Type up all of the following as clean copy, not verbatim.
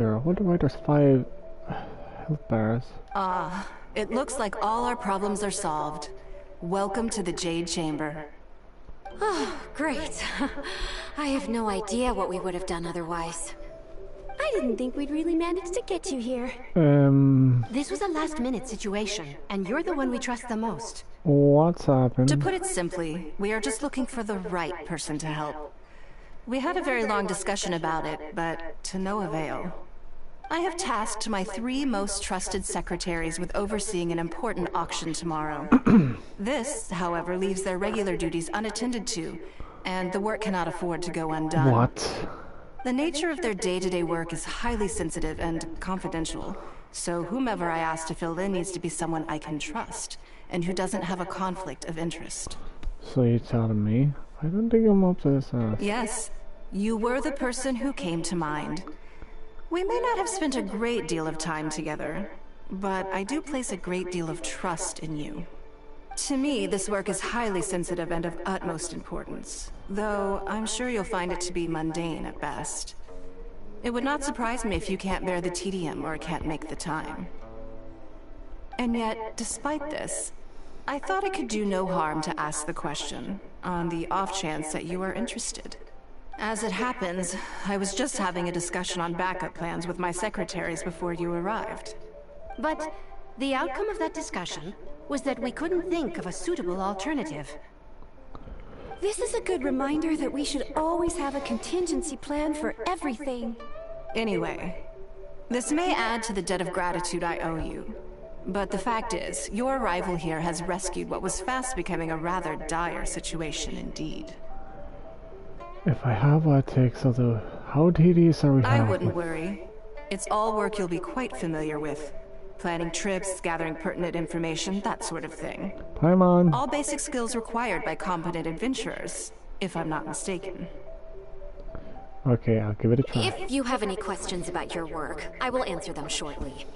There, I wonder why there's 5 health bars. It looks like all our problems are solved. Welcome to the Jade Chamber. Oh, great. I have no idea what we would have done otherwise. I didn't think we'd really manage to get you here. This was a last-minute situation, and you're the one we trust the most. What's happened? To put it simply, we are just looking for the right person to help. We had a very long discussion about it, but to no avail. I have tasked my 3 most trusted secretaries with overseeing an important auction tomorrow. This, however, leaves their regular duties unattended to, and the work cannot afford to go undone. What? The nature of their day-to-day work is highly sensitive and confidential, so whomever I ask to fill in needs to be someone I can trust, and who doesn't have a conflict of interest. So you're telling me? I don't think I'm up to this ass. Yes, you were the person who came to mind. We may not have spent a great deal of time together, but I do place a great deal of trust in you. To me, this work is highly sensitive and of utmost importance, though I'm sure you'll find it to be mundane at best. It would not surprise me if you can't bear the tedium or can't make the time. And yet, despite this, I thought it could do no harm to ask the question, on the off chance that you are interested. As it happens, I was just having a discussion on backup plans with my secretaries before you arrived. But the outcome of that discussion was that we couldn't think of a suitable alternative. This is a good reminder that we should always have a contingency plan for everything. Anyway, this may add to the debt of gratitude I owe you. But the fact is, your arrival here has rescued what was fast becoming a rather dire situation indeed. If I have what it takes, although how tedious are we I having? wouldn't worry. It's all work you'll be quite familiar with. Planning trips, gathering pertinent information, that sort of thing. I'm on. All basic skills required by competent adventurers, if I'm not mistaken. Okay, I'll give it a try. If you have any questions about your work, I will answer them shortly.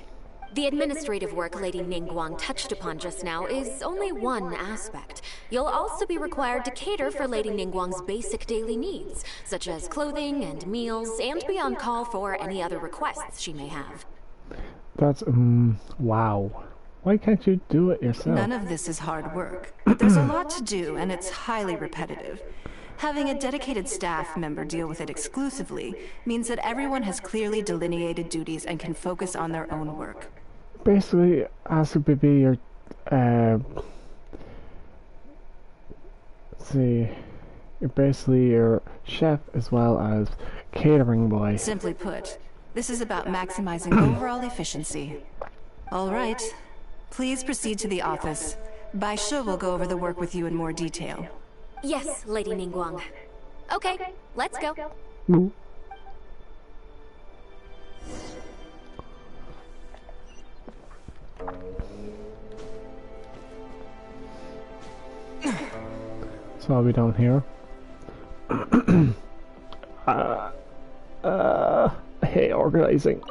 The administrative work Lady Ninnguan touched upon just now is only one aspect. You'll also be required to cater for Lady Ninnguan's basic daily needs, such as clothing and meals, and be on call for any other requests she may have. That's, wow. Why can't you do it yourself? None of this is hard work, but there's a lot to do, and it's highly repetitive. Having a dedicated staff member deal with it exclusively means that everyone has clearly delineated duties and can focus on their own work. Basically, ask to be your, let's see, you're basically your chef as well as catering boy. Simply put, this is about maximizing overall efficiency. All right, please proceed to the office. Bai Shi will go over the work with you in more detail. Yes, Lady Ninnguan. Okay, let's go. Moo. So I'll be down here. I hate organizing.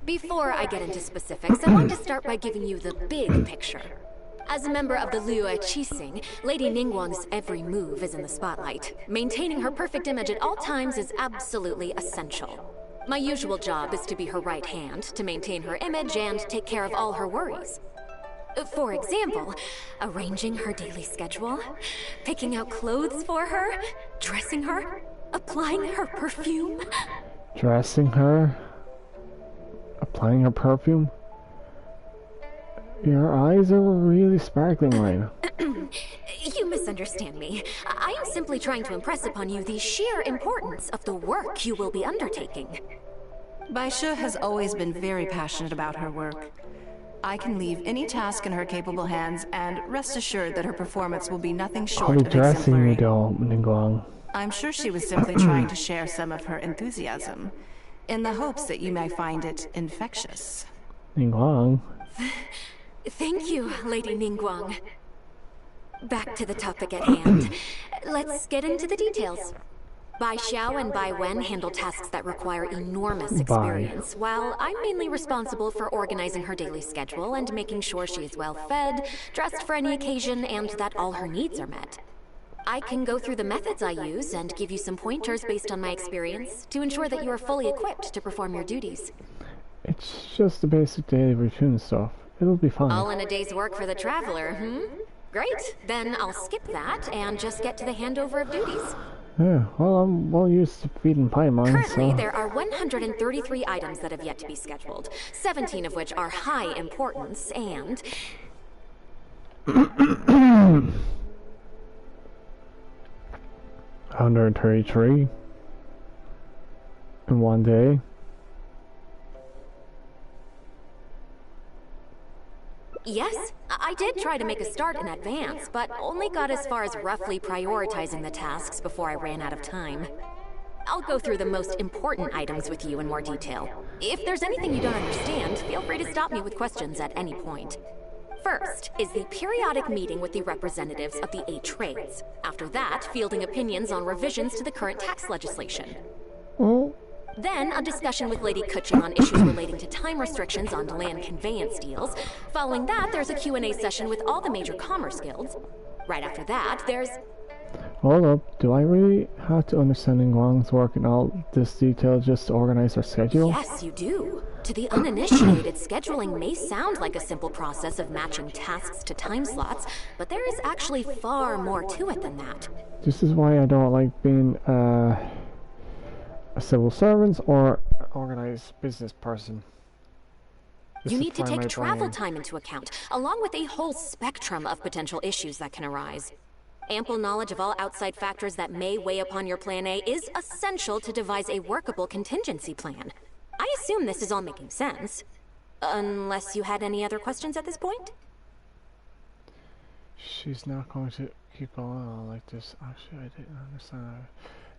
Before I get into specifics, I want to start by giving you the big picture. As a member of the Liyue Qixing, Lady Ninnguan's every move is in the spotlight. Maintaining her perfect image at all times is absolutely essential. My usual job is to be her right hand, to maintain her image and take care of all her worries. For example, arranging her daily schedule, picking out clothes for her, dressing her, applying her perfume. Dressing her? Applying her perfume? Your eyes are really sparkling right now. You misunderstand me. I am simply trying to impress upon you the sheer importance of the work you will be undertaking. Bai Shi has always been very passionate about her work. I can leave any task in her capable hands, and rest assured that her performance will be nothing short Are you of dressing you, exemplary. though, Ninnguan? I'm sure she was simply trying to share some of her enthusiasm, in the hopes that you may find it infectious. Ninnguan? Thank you, Lady Ninnguan. Back to the topic at hand. Let's get into the details. Bai Xiao and Bai Wen handle tasks that require enormous experience, while I'm mainly responsible for organizing her daily schedule and making sure she is well fed, dressed for any occasion, and that all her needs are met. I can go through the methods I use and give you some pointers based on my experience to ensure that you are fully equipped to perform your duties. It's just the basic daily routine stuff. It'll be fine. All in a day's work for the traveler, hmm? Great, then I'll skip that and just get to the handover of duties. Yeah, well, I'm well used to feeding Paimon, Currently, so... there are 133 items that have yet to be scheduled, 17 of which are high importance, and... 133 in one day. Yes, I did try to make a start in advance, but only got as far as roughly prioritizing the tasks before I ran out of time. I'll go through the most important items with you in more detail. If there's anything you don't understand, feel free to stop me with questions at any point. First is the periodic meeting with the representatives of the 8 trades. After that, fielding opinions on revisions to the current tax legislation. Oh. Then, a discussion with Lady Kuching on issues relating to time restrictions on land conveyance deals. Following that, there's a Q&A session with all the major commerce guilds. Right after that, there's... Hold up, do I really have to understand Ninnguan's work in all this detail just to organize our schedule? Yes, you do. To the uninitiated, scheduling may sound like a simple process of matching tasks to time slots, but there is actually far more to it than that. This is why I don't like being a civil servant or organized business person. You need to take travel time into account, along with a whole spectrum of potential issues that can arise. Ample knowledge of all outside factors that may weigh upon your Plan A is essential to devise a workable contingency plan. I assume this is all making sense. Unless you had any other questions at this point? She's not going to keep going on like this. Actually, I didn't understand.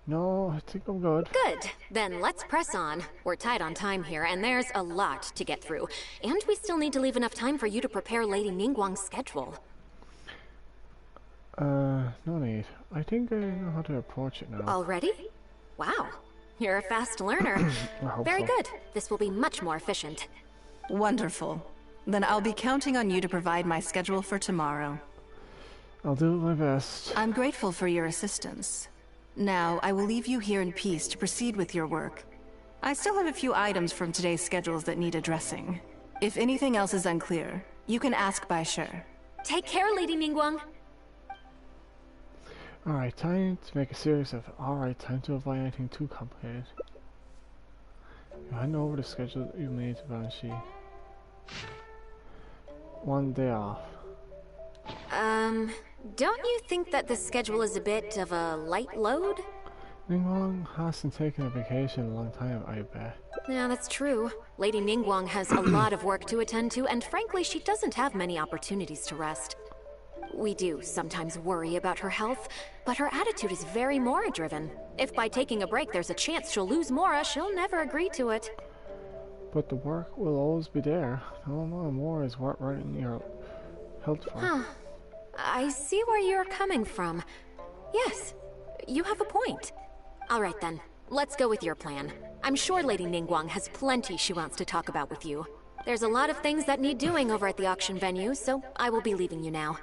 No, I think I'm good. Good. Then let's press on. We're tight on time here, and there's a lot to get through. And we still need to leave enough time for you to prepare Lady Ninnguan's schedule. No need. I think I know how to approach it now. Already? Wow. You're a fast learner. Very so. good. This will be much more efficient. Wonderful. Then I'll be counting on you to provide my schedule for tomorrow. I'll do my best. I'm grateful for your assistance. Now, I will leave you here in peace to proceed with your work. I still have a few items from today's schedules that need addressing. If anything else is unclear, you can ask Bai Shi. Take care, Lady Ninnguan. Alright, time to make a series of... Alright, time to avoid anything too complicated. You hand over the schedule you made to Banshee. 1 day off. Don't you think that this schedule is a bit of a light load? Ninnguan hasn't taken a vacation in a long time, I bet. Yeah, that's true. Lady Ninnguan has a lot of work to attend to, and frankly, she doesn't have many opportunities to rest. We do sometimes worry about her health, but her attitude is very Mora-driven. If by taking a break there's a chance she'll lose Mora, she'll never agree to it. But the work will always be there. No more is what running your health for. Huh. I see where you're coming from. Yes, you have a point. All right then, let's go with your plan. I'm sure Lady Ninnguan has plenty she wants to talk about with you. There's a lot of things that need doing over at the auction venue, so I will be leaving you now.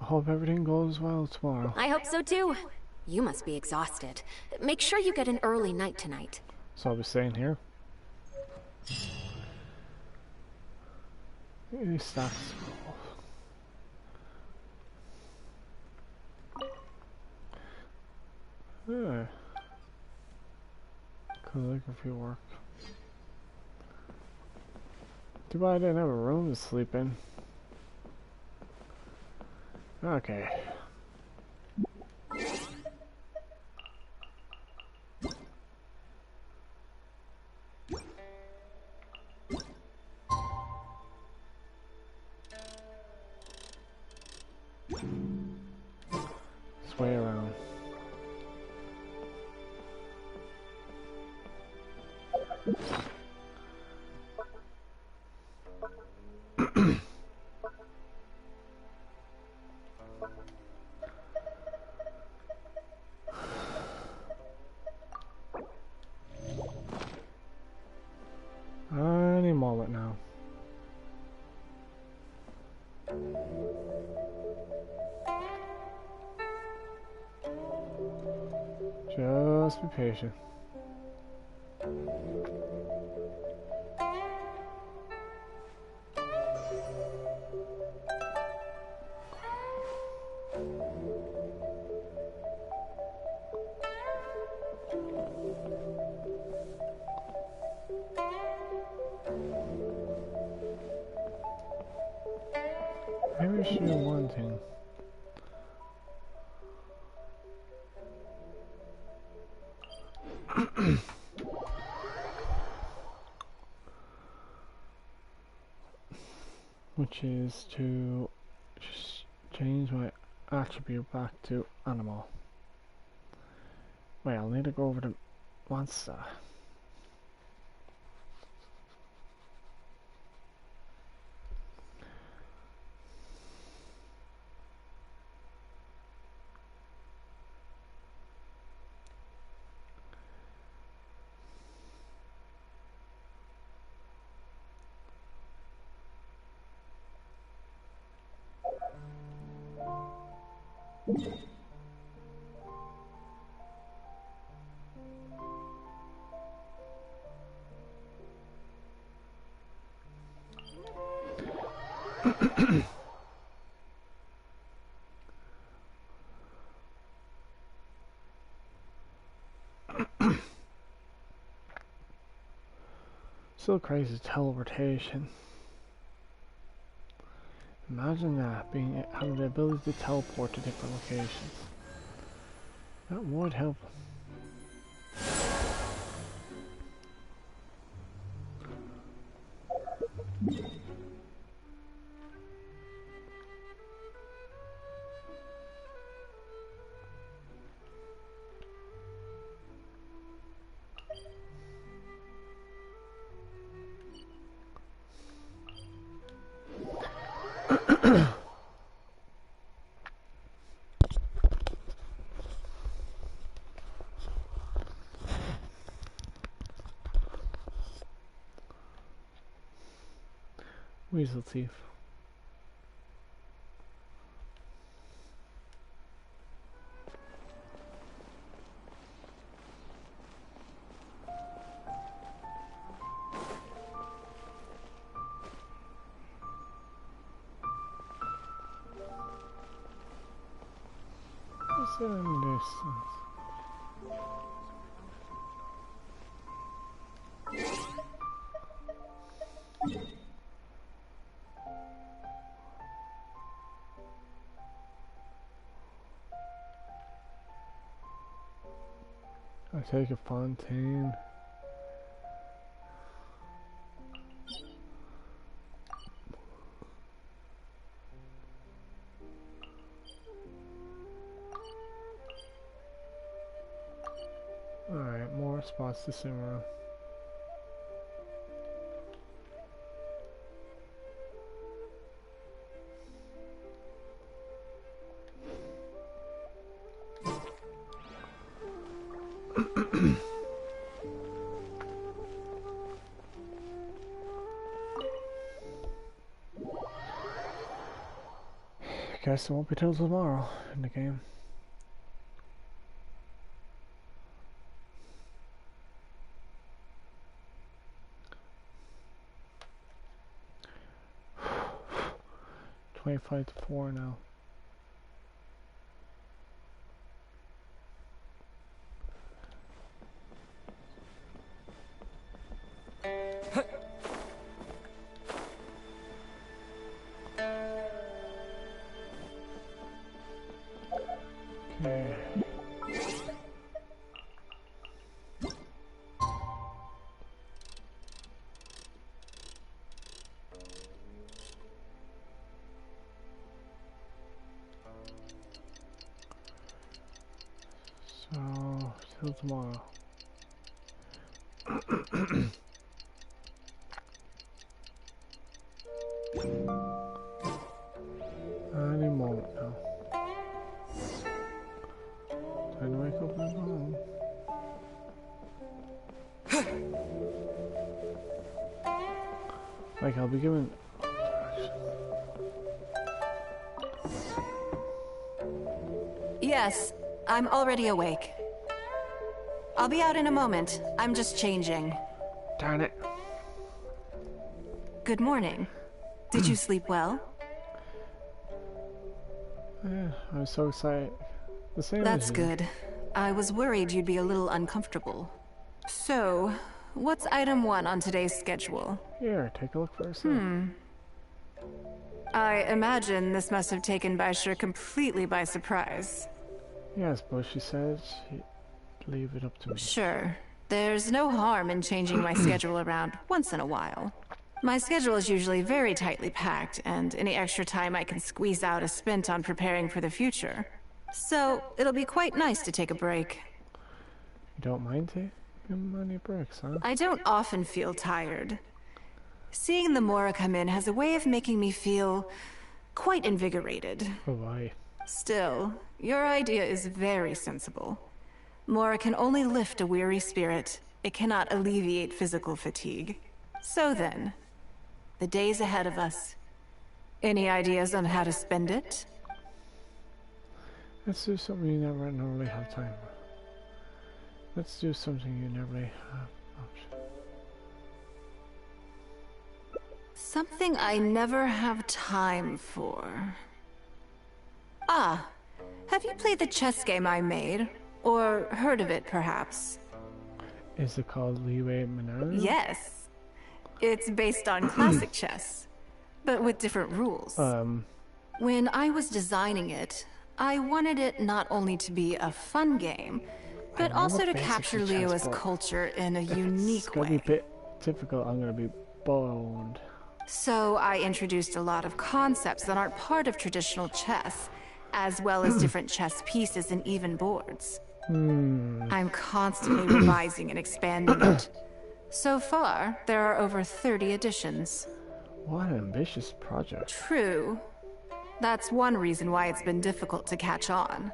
I hope everything goes well tomorrow. I hope so too. You must be exhausted. Make sure you get an early night tonight. So I'll be staying here. Any stocks? Yeah. Calligraphy work. Too bad I didn't have a room to sleep in. Okay. Sway around. Any moment now. must be patient. Maybe we should do one thing. Which is to just change my attribute back to animal. Wait, I'll need to go over to monster. Still crazy teleportation. Imagine that, having the ability to teleport to different locations. That would help. Weasel teeth. What's that in the distance? I take a fontaine. Alright, more spots to swim around. Guess it won't be till tomorrow in the game. $25 to 4 now. Okay. So, till tomorrow. Any moment now. Time to wake up and go home. Like, I'll be given... Yes, I'm already awake. I'll be out in a moment. I'm just changing. Darn it. Good morning. Did you sleep well? Yeah, I was so excited. The same That's as you. good. I was worried you'd be a little uncomfortable. So, what's item 1 on today's schedule? Here, take a look for yourself. I imagine this must have taken Baisher completely by surprise. Yes, but she said she'd leave it up to me. Sure. There's no harm in changing my schedule around once in a while. My schedule is usually very tightly packed, and any extra time I can squeeze out is spent on preparing for the future. So, it'll be quite nice to take a break. You don't mind taking money breaks, huh? I don't often feel tired. Seeing the Mora come in has a way of making me feel quite invigorated. Oh, why? Still, your idea is very sensible. Mora can only lift a weary spirit. It cannot alleviate physical fatigue. So then, the days ahead of us. Any ideas on how to spend it? Let's do something you never normally have time for. Let's do something you never really have option. Something I never have time for. Ah, have you played the chess game I made? Or heard of it, perhaps? Is it called Leeway Manana? Yes. It's based on classic chess, but with different rules. When I was designing it, I wanted it not only to be a fun game, but also to capture Liyue's culture in a unique It's gonna be a bit difficult. I'm gonna be boned. So I introduced a lot of concepts that aren't part of traditional chess, as well as different chess pieces and even boards. I'm constantly revising and expanding it. So far, there are over 30 editions. What an ambitious project. True. That's one reason why it's been difficult to catch on.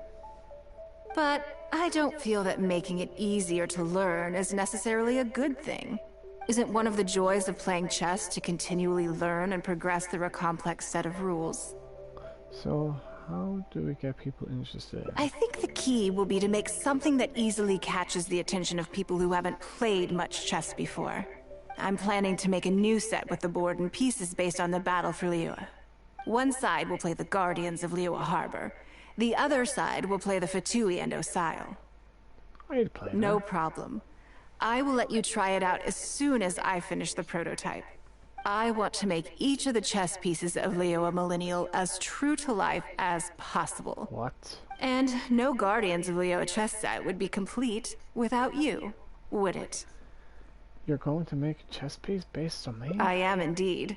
But I don't feel that making it easier to learn is necessarily a good thing. Isn't one of the joys of playing chess to continually learn and progress through a complex set of rules? So, how do we get people interested? I think the key will be to make something that easily catches the attention of people who haven't played much chess before. I'm planning to make a new set with the board and pieces based on the battle for Liyue. One side will play the Guardians of Liyue Harbor. The other side will play the Fatui and Osile. I'd play that. No problem. I will let you try it out as soon as I finish the prototype. I want to make each of the chess pieces of Liyue Millennial as true to life as possible. What? And no Guardians of Liyue chess set would be complete without you, would it? You're going to make a chess piece based on me? I am indeed.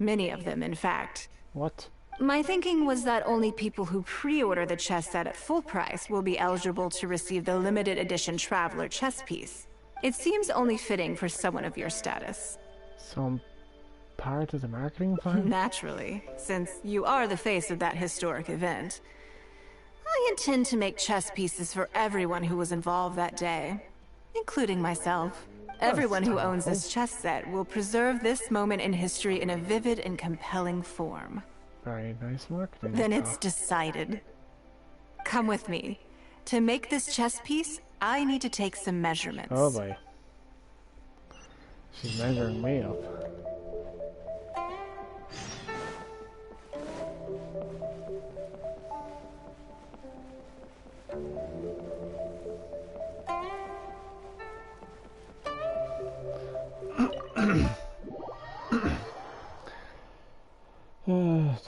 Many of them, in fact. What? My thinking was that only people who pre-order the chess set at full price will be eligible to receive the limited edition Traveler chess piece. It seems only fitting for someone of your status. Some part of the marketing plan? Naturally, since you are the face of that historic event. I intend to make chess pieces for everyone who was involved that day, including myself. Everyone who owns this chess set will preserve this moment in history in a vivid and compelling form. Very nice marketing. Then it's decided. Come with me. To make this chess piece, I need to take some measurements. Oh boy. She's measuring me up.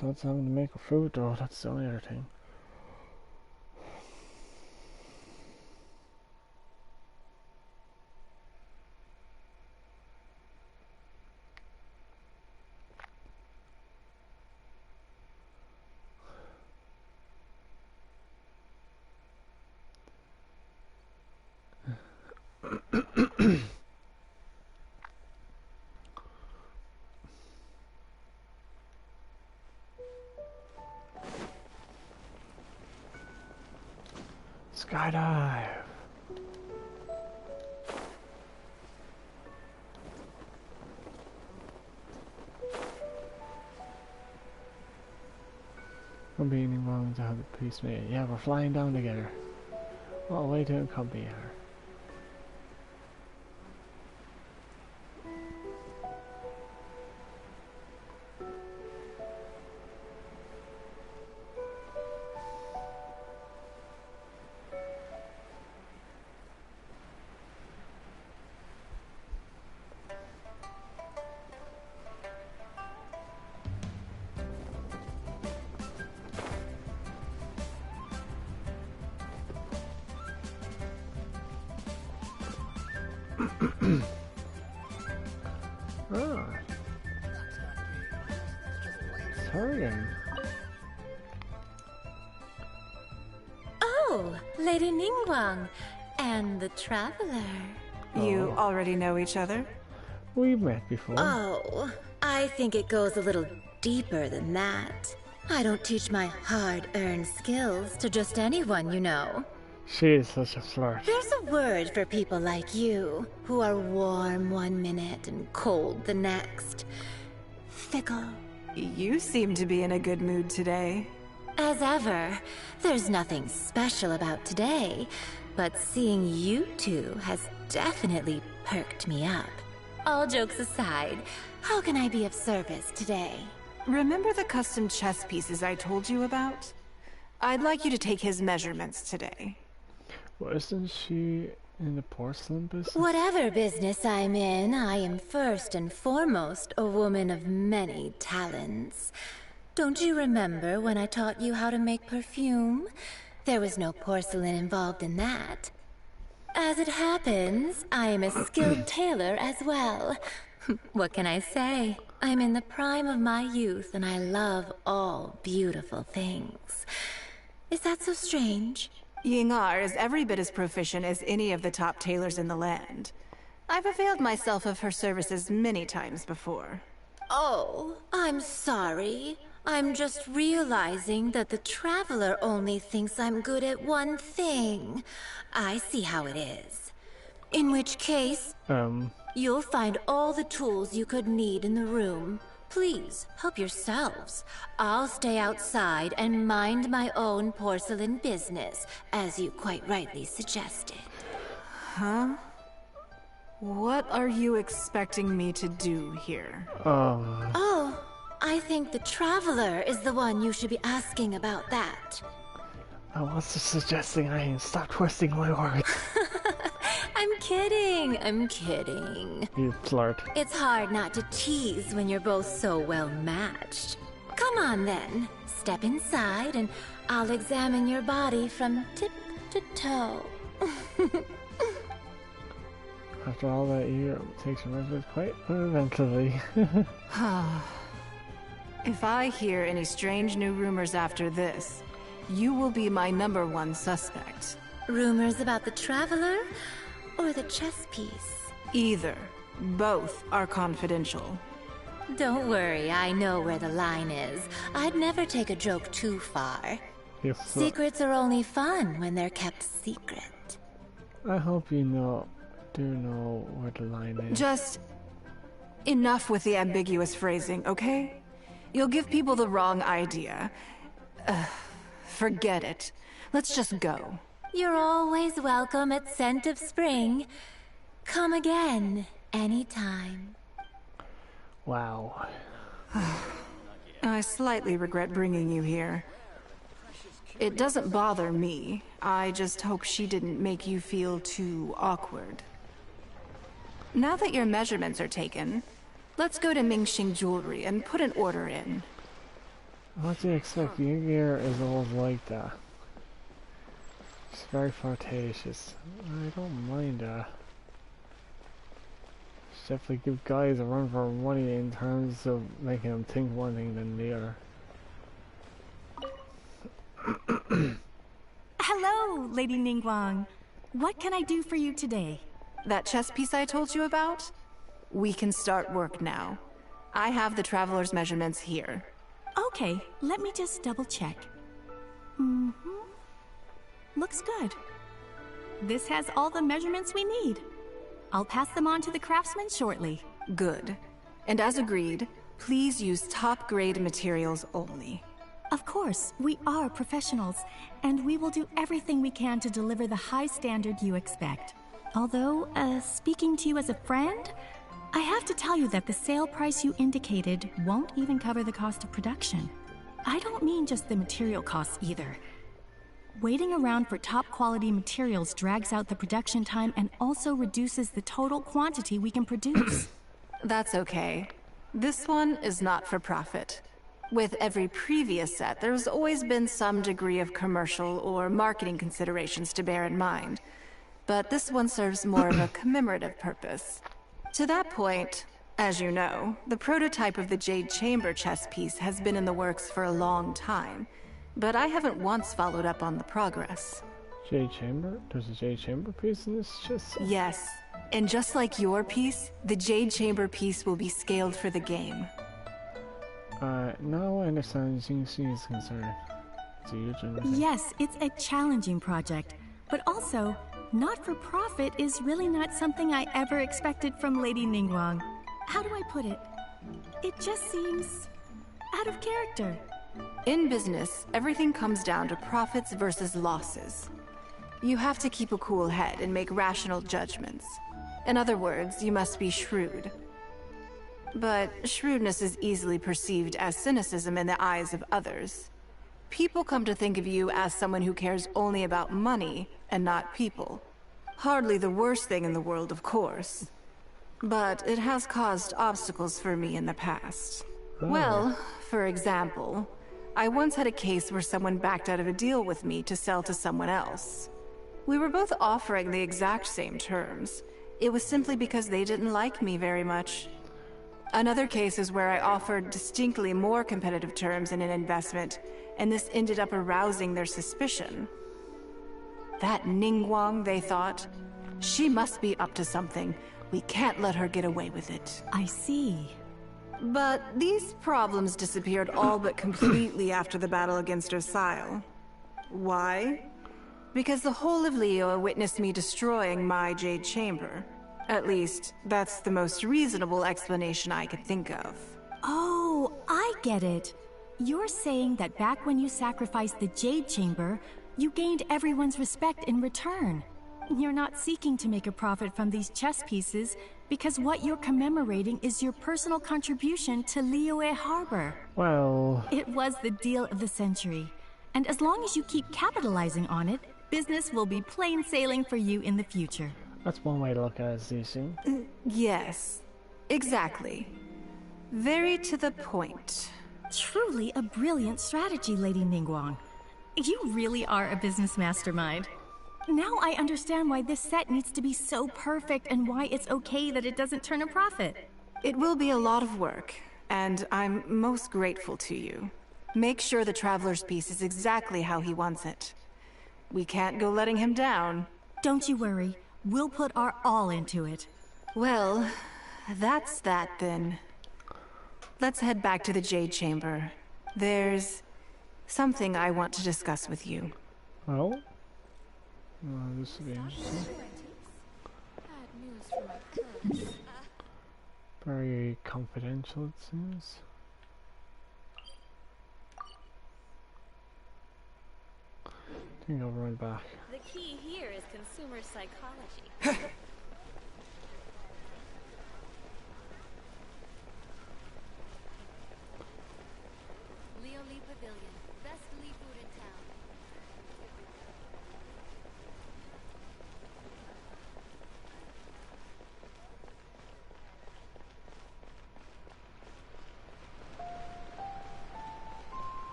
That's having to make a food though, that's the only other thing. Skydive! I'm being wrong to have a piece made. Yeah, we're flying down together. What a way to accompany her. her again. Oh, Lady Ninnguan and the Traveler. You already know each other? We've met before. Oh, I think it goes a little deeper than that. I don't teach my hard-earned skills to just anyone, you know. She is such a flirt. There's a word for people like you, who are warm one minute and cold the next. Fickle. You seem to be in a good mood today. As ever, there's nothing special about today, but seeing you two has definitely perked me up. All jokes aside, how can I be of service today? Remember the custom chess pieces I told you about? I'd like you to take his measurements today. Well, isn't she in the porcelain business? Whatever business I'm in, I am first and foremost a woman of many talents. Don't you remember when I taught you how to make perfume? There was no porcelain involved in that. As it happens, I am a skilled tailor as well. What can I say? I'm in the prime of my youth and I love all beautiful things. Is that so strange? Yingar is every bit as proficient as any of the top tailors in the land. I've availed myself of her services many times before. Oh, I'm sorry. I'm just realizing that the Traveler only thinks I'm good at one thing. I see how it is. In which case, you'll find all the tools you could need in the room. Please, help yourselves. I'll stay outside and mind my own porcelain business, as you quite rightly suggested. Huh? What are you expecting me to do here? Oh, I think the Traveler is the one you should be asking about that. I was suggesting I stop twisting my words. I'm kidding, I'm kidding. You flirt. It's hard not to tease when you're both so well matched. Come on then, step inside and I'll examine your body from tip to toe. After all that year, it takes your measures quite eventually. If I hear any strange new rumors after this, you will be my #1 suspect. Rumors about the Traveler or the chess piece? Either. Both are confidential. Don't worry, I know where the line is. I'd never take a joke too far. You flirt. Secrets are only fun when they're kept secret. I hope you do know where the line is. Just enough with the ambiguous phrasing, okay? You'll give people the wrong idea. Forget it. Let's just go. You're always welcome at Scent of Spring. Come again, anytime. Wow. I slightly regret bringing you here. It doesn't bother me. I just hope she didn't make you feel too awkward. Now that your measurements are taken, let's go to Mingxing Jewelry and put an order in. What do you expect? Yu-Gi-Oh is always like that. It's very flirtatious. I don't mind that. Definitely give guys a run for money in terms of making them think one thing than the other. Hello, Lady Ninnguan. What can I do for you today? That chess piece I told you about? We can start work now. I have the Traveler's measurements here. Okay, let me just double check. Looks good. This has all the measurements we need. I'll pass them on to the craftsman shortly. Good. And as agreed, please use top-grade materials only. Of course, we are professionals, and we will do everything we can to deliver the high standard you expect. Although, speaking to you as a friend, I have to tell you that the sale price you indicated won't even cover the cost of production. I don't mean just the material costs either. Waiting around for top quality materials drags out the production time and also reduces the total quantity we can produce. That's okay. This one is not for profit. With every previous set, there's always been some degree of commercial or marketing considerations to bear in mind. But this one serves more of a commemorative purpose. To that point, As you know, the prototype of the Jade Chamber chess piece has been in the works for a long time, but I haven't once followed up on the progress. Jade Chamber? There's a Jade Chamber piece in this chess? Yes, and just like your piece, the Jade Chamber piece will be scaled for the game. Now I understand Jingxi is concerned. It's a huge undertaking. Yes, it's a challenging project, but also, not-for-profit is really not something I ever expected from Lady Ninnguan. How do I put it? It just seems out of character. In business, everything comes down to profits versus losses. You have to keep a cool head and make rational judgments. In other words, you must be shrewd. But shrewdness is easily perceived as cynicism in the eyes of others. People come to think of you as someone who cares only about money and not people. Hardly the worst thing in the world, of course. But it has caused obstacles for me in the past. Oh. Well, for example, I once had a case where someone backed out of a deal with me to sell to someone else. We were both offering the exact same terms. It was simply because they didn't like me very much. Another case is where I offered distinctly more competitive terms in an investment, and this ended up arousing their suspicion. That Ninnguan, they thought, she must be up to something. We can't let her get away with it. I see. But these problems disappeared all but completely after the battle against Osile. Why? Because the whole of Liyue witnessed me destroying my Jade Chamber. At least, that's the most reasonable explanation I could think of. Oh, I get it. You're saying that back when you sacrificed the Jade Chamber, you gained everyone's respect in return. You're not seeking to make a profit from these chess pieces because what you're commemorating is your personal contribution to Liyue Harbor. Well... It was the deal of the century. And as long as you keep capitalizing on it, business will be plain sailing for you in the future. That's one way to look at it, Zixing. Yes, exactly. Very to the point. Truly a brilliant strategy, Lady Ninnguan. You really are a business mastermind. Now I understand why this set needs to be so perfect and why it's okay that it doesn't turn a profit. It will be a lot of work, and I'm most grateful to you. Make sure the Traveler's piece is exactly how he wants it. We can't go letting him down. Don't you worry. We'll put our all into it. Well, that's that then. Let's head back to the Jade Chamber. There's something I want to discuss with you. Oh? This will be interesting. Very confidential, it seems. I think I'll run back. The key here is consumer psychology. Leo Lee Pavilion, best Lee food in town.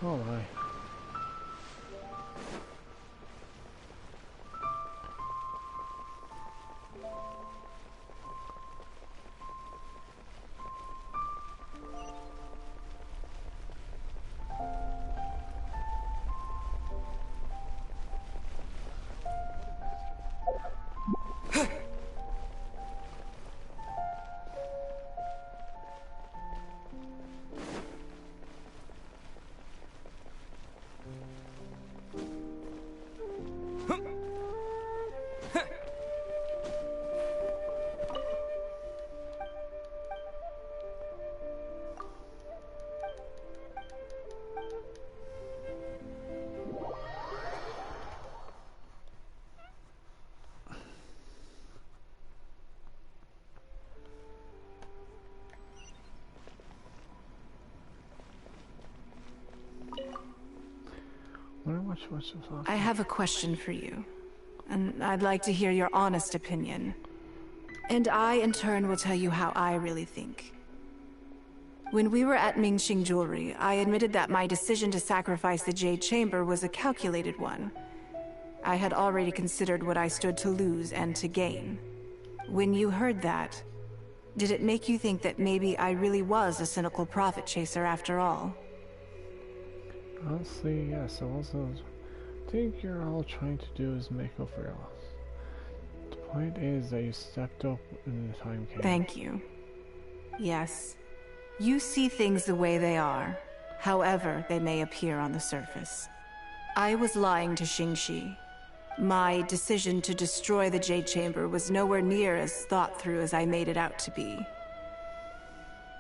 Oh my. I have a question for you, and I'd like to hear your honest opinion. And I, in turn, will tell you how I really think. When we were at Mingxing Jewelry, I admitted that my decision to sacrifice the Jade Chamber was a calculated one. I had already considered what I stood to lose and to gain. When you heard that, did it make you think that maybe I really was a cynical profit chaser after all? Honestly, yes. I also think you're all trying to do is make up for your loss. The point is that you stepped up when the time came. Thank you. Yes. You see things the way they are, however they may appear on the surface. I was lying to Xingxi. My decision to destroy the Jade Chamber was nowhere near as thought through as I made it out to be.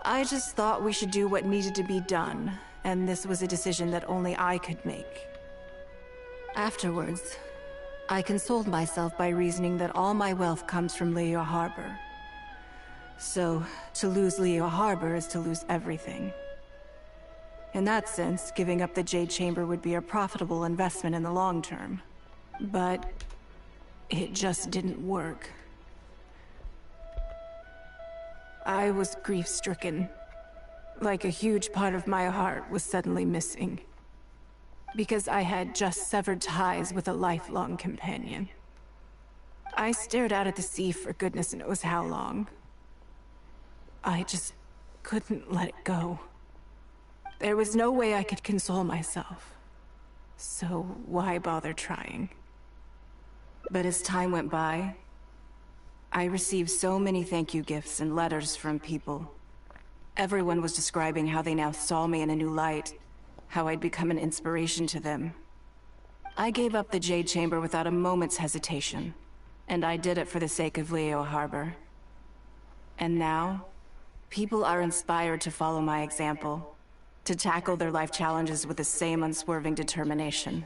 I just thought we should do what needed to be done, and this was a decision that only I could make. Afterwards, I consoled myself by reasoning that all my wealth comes from Liyue Harbor. So, to lose Liyue Harbor is to lose everything. In that sense, giving up the Jade Chamber would be a profitable investment in the long term. But it just didn't work. I was grief-stricken. Like a huge part of my heart was suddenly missing. Because I had just severed ties with a lifelong companion. I stared out at the sea for goodness knows how long. I just couldn't let it go. There was no way I could console myself. So why bother trying? But as time went by, I received so many thank you gifts and letters from people. Everyone was describing how they now saw me in a new light, how I'd become an inspiration to them. I gave up the Jade Chamber without a moment's hesitation, and I did it for the sake of Liyue Harbor. And now, people are inspired to follow my example, to tackle their life challenges with the same unswerving determination.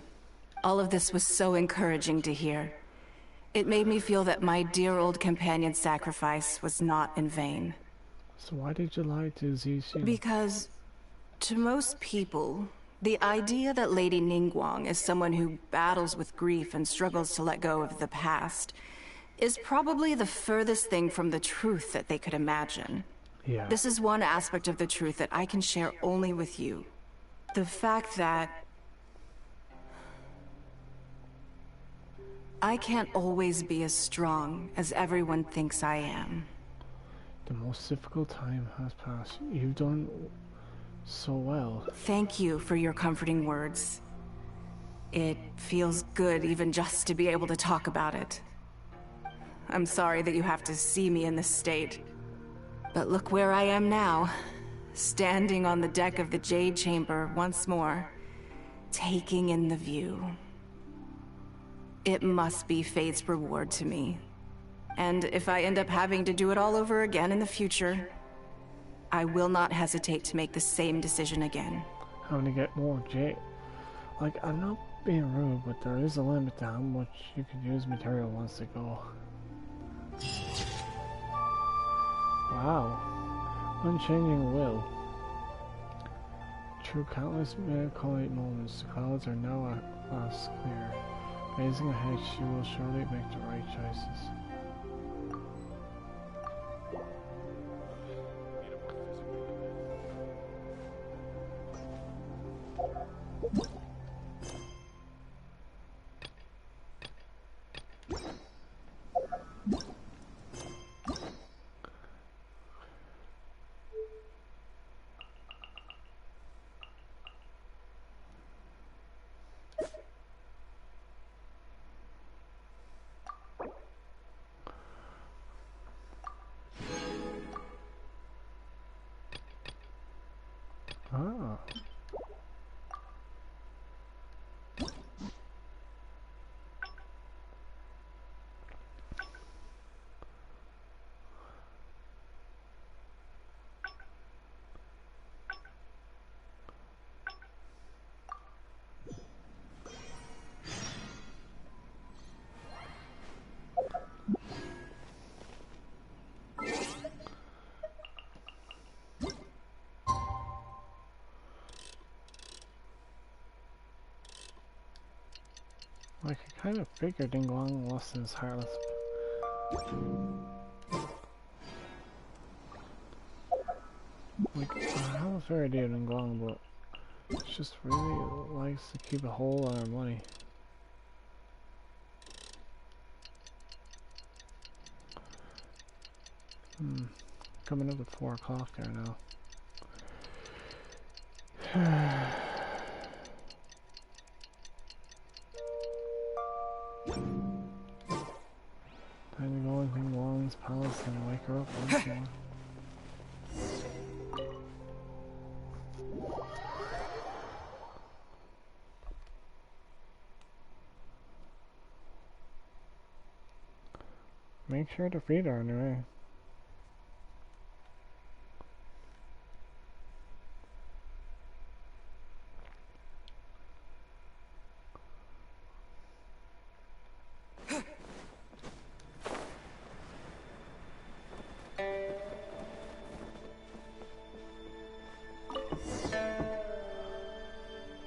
All of this was so encouraging to hear. It made me feel that my dear old companion's sacrifice was not in vain. So why did you lie to Zixi? Because, to most people, the idea that Lady Ninnguan is someone who battles with grief and struggles to let go of the past is probably the furthest thing from the truth that they could imagine. Yeah. This is one aspect of the truth that I can share only with you. The fact that I can't always be as strong as everyone thinks I am. The most difficult time has passed. You've done so well. Thank you for your comforting words. It feels good even just to be able to talk about it. I'm sorry that you have to see me in this state. But look where I am now, standing on the deck of the Jade Chamber once more, taking in the view. It must be fate's reward to me. And if I end up having to do it all over again in the future, I will not hesitate to make the same decision again. Having to get more Jade. Like, I'm not being rude, but there is a limit to how much you can use material once they go. Wow. Unchanging will. Through countless melancholy moments, the clouds are now at last clear. Gazing ahead, she will surely make the right choices. Ah. Like, I kind of figured Ninnguan lost his heartless. Like, I have a fair idea of Ninnguan, but it's just really likes to keep a hold on our money. Coming up at 4 o'clock there now. Time to go into Ninnguan's palace and wake her up once more. Make sure to feed her anyway.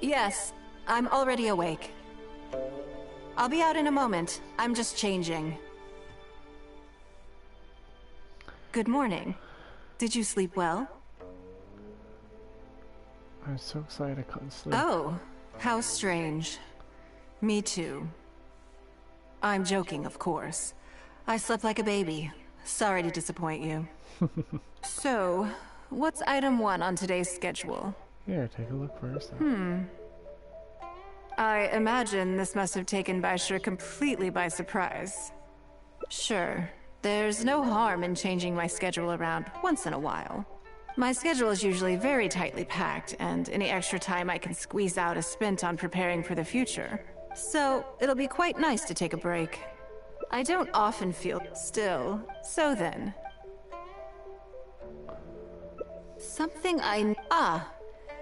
Yes, I'm already awake. I'll be out in a moment. I'm just changing. Good morning. Did you sleep well? I was so excited I couldn't sleep. Oh, how strange. Me too. I'm joking, of course. I slept like a baby. Sorry to disappoint you. So, what's item 1 on today's schedule? Here, take a look first. I imagine this must have taken Baisha completely by surprise. Sure, there's no harm in changing my schedule around once in a while. My schedule is usually very tightly packed, and any extra time I can squeeze out is spent on preparing for the future. So, it'll be quite nice to take a break. I don't often feel still, so then. Something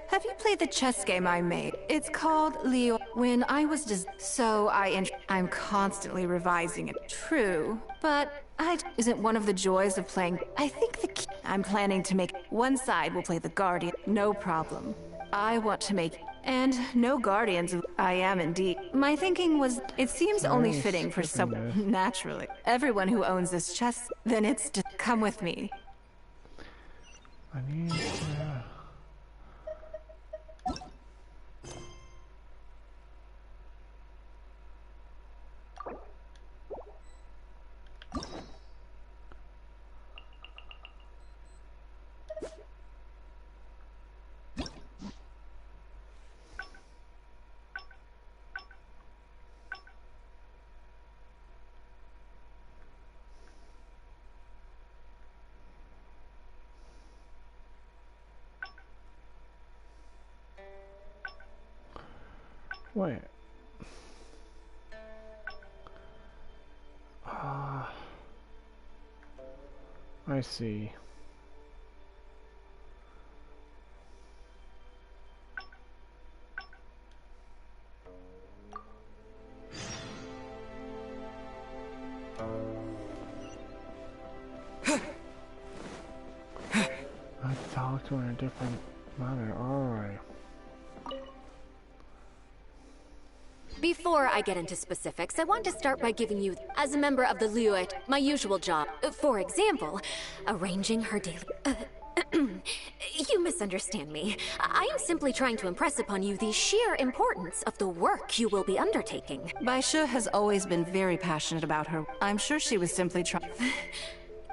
have you played the chess game I made? It's called Leo. When I was I'm constantly revising it. True, but isn't one of the joys of playing. I think the key I'm planning to make one side will play the Guardian. No problem. I want to make and no Guardians. I am indeed. My thinking was it seems only fitting for someone naturally. Everyone who owns this chess, then it's just come with me. I need wait. I see. I talk to her in a different manner. Alright. Before I get into specifics, I want to start by giving you, as a member of the Liyue, my usual job. For example, arranging her daily... You misunderstand me. I am simply trying to impress upon you the sheer importance of the work you will be undertaking. Baisha has always been very passionate about her. I'm sure she was simply trying...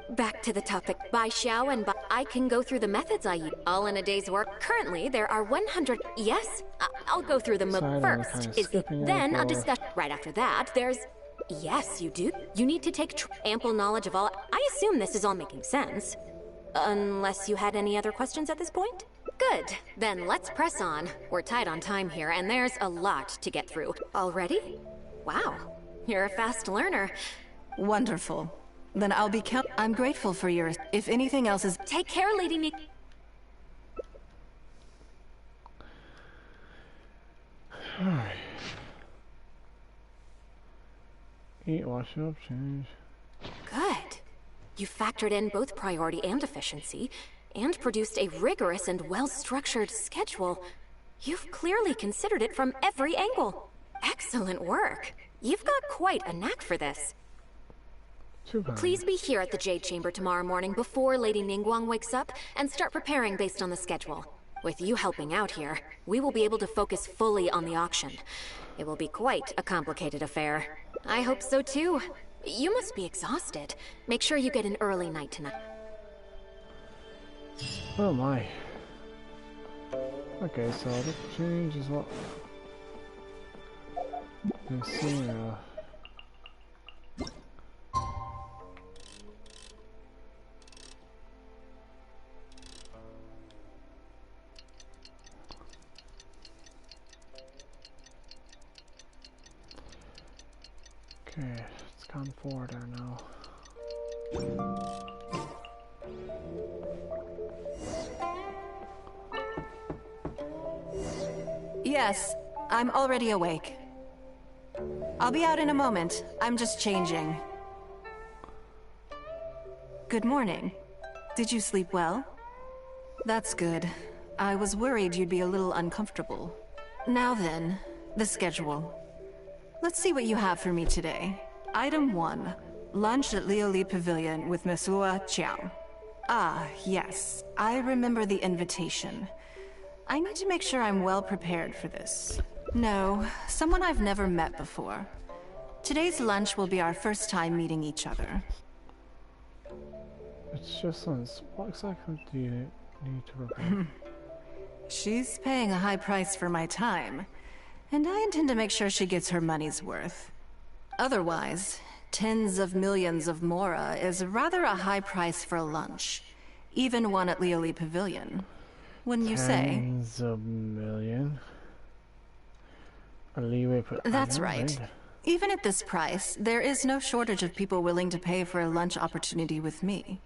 Back to the topic. Bai Xiao and I can go through the methods I use, all in a day's work. Currently, there are 100... Yes? I'll go through them first. Then I'll discuss... Right after that, there's... Yes, you do. You need to take ample knowledge of all... I assume this is all making sense. Unless you had any other questions at this point? Good. Then let's press on. We're tight on time here, and there's a lot to get through. Already? Wow. You're a fast learner. Wonderful. Then I'll be I'm grateful for yours. If anything else is... Take care, Lady Nick. Alright. Eat, wash up, change. Good. You factored in both priority and efficiency, and produced a rigorous and well-structured schedule. You've clearly considered it from every angle. Excellent work. You've got quite a knack for this. Please be here at the Jade Chamber tomorrow morning before Lady Ninnguan wakes up and start preparing based on the schedule. With you helping out here, we will be able to focus fully on the auction. It will be quite a complicated affair. I hope so too. You must be exhausted. Make sure you get an early night tonight. Oh my. Okay, so the change is what? Let's see, okay, it's gone forward there now. Yes, I'm already awake. I'll be out in a moment. I'm just changing. Good morning. Did you sleep well? That's good. I was worried you'd be a little uncomfortable. Now then, the schedule. Let's see what you have for me today. Item 1. Lunch at Lioli Pavilion with Monsieur Chiao. Ah, yes. I remember the invitation. I need to make sure I'm well prepared for this. No, someone I've never met before. Today's lunch will be our first time meeting each other. It's just on. What exactly do you need to prepare? She's paying a high price for my time, and I intend to make sure she gets her money's worth. Otherwise, tens of millions of Mora is rather a high price for a lunch, even one at Lioli Pavilion. Wouldn't you say? Tens of million. A leeway put. That's right. Even at this price, there is no shortage of people willing to pay for a lunch opportunity with me.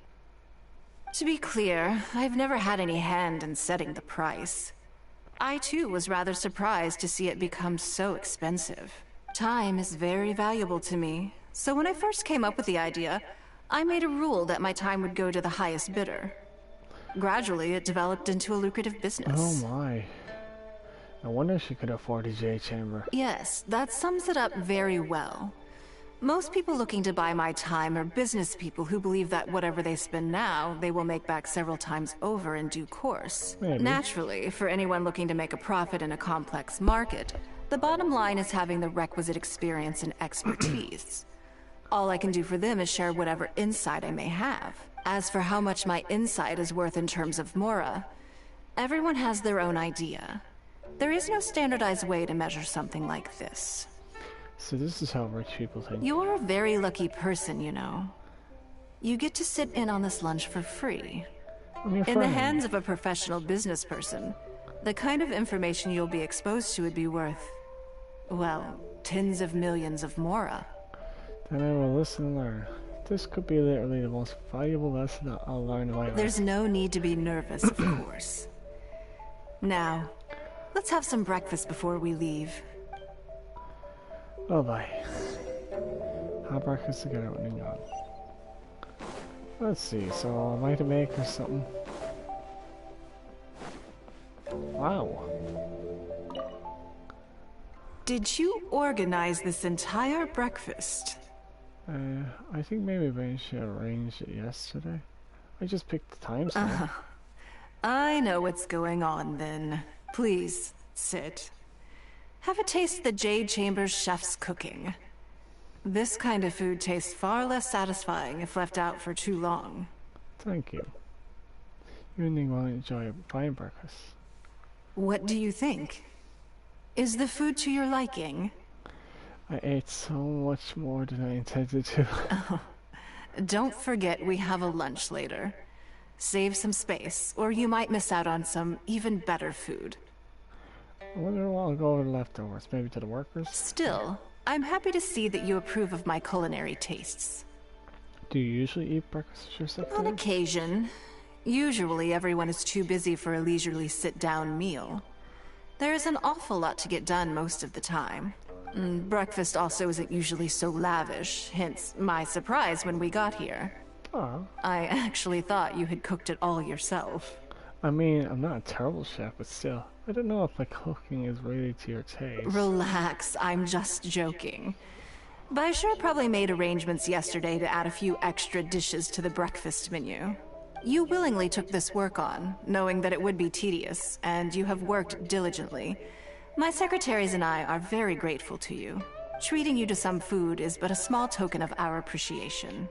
To be clear, I've never had any hand in setting the price. I too was rather surprised to see it become so expensive. Time is very valuable to me, so when I first came up with the idea, I made a rule that my time would go to the highest bidder. Gradually, it developed into a lucrative business. Oh my. No wonder she could afford a J-chamber. Yes, that sums it up very well. Most people looking to buy my time are business people who believe that whatever they spend now, they will make back several times over in due course. Maybe. Naturally, for anyone looking to make a profit in a complex market, the bottom line is having the requisite experience and expertise. All I can do for them is share whatever insight I may have. As for how much my insight is worth in terms of Mora, everyone has their own idea. There is no standardized way to measure something like this. So this is how rich people think. You're a very lucky person, you know. You get to sit in on this lunch for free. I'm your In the friend. hands of a professional business person, the kind of information you'll be exposed to would be worth, well, tens of millions of Mora. Then I will listen and learn. This could be literally the most valuable lesson that I'll learn in my life. There's no need to be nervous, of course. Now, let's have some breakfast before we leave. Oh bye. Have breakfast together with Ninnguan. Let's see, so am I to make her something? Wow. Did you organize this entire breakfast? I think maybe Ben should arrange it yesterday. I just picked the time slot. I know what's going on then. Please, sit. Have a taste of the Jade Chamber's chef's cooking. This kind of food tastes far less satisfying if left out for too long. Thank you. You and Ninnguan enjoy a fine breakfast. What do you think? Is the food to your liking? I ate so much more than I intended to. Don't forget we have a lunch later. Save some space, or you might miss out on some even better food. I wonder what I'll go over the leftovers, maybe to the workers? Still, I'm happy to see that you approve of my culinary tastes. Do you usually eat breakfast yourself? On occasion. Usually everyone is too busy for a leisurely sit-down meal. There is an awful lot to get done most of the time. Breakfast also isn't usually so lavish, hence my surprise when we got here. Oh. I actually thought you had cooked it all yourself. I mean, I'm not a terrible chef, but still, I don't know if my cooking is really to your taste. Relax, I'm just joking. But I sure probably made arrangements yesterday to add a few extra dishes to the breakfast menu. You willingly took this work on, knowing that it would be tedious, and you have worked diligently. My secretaries and I are very grateful to you. Treating you to some food is but a small token of our appreciation.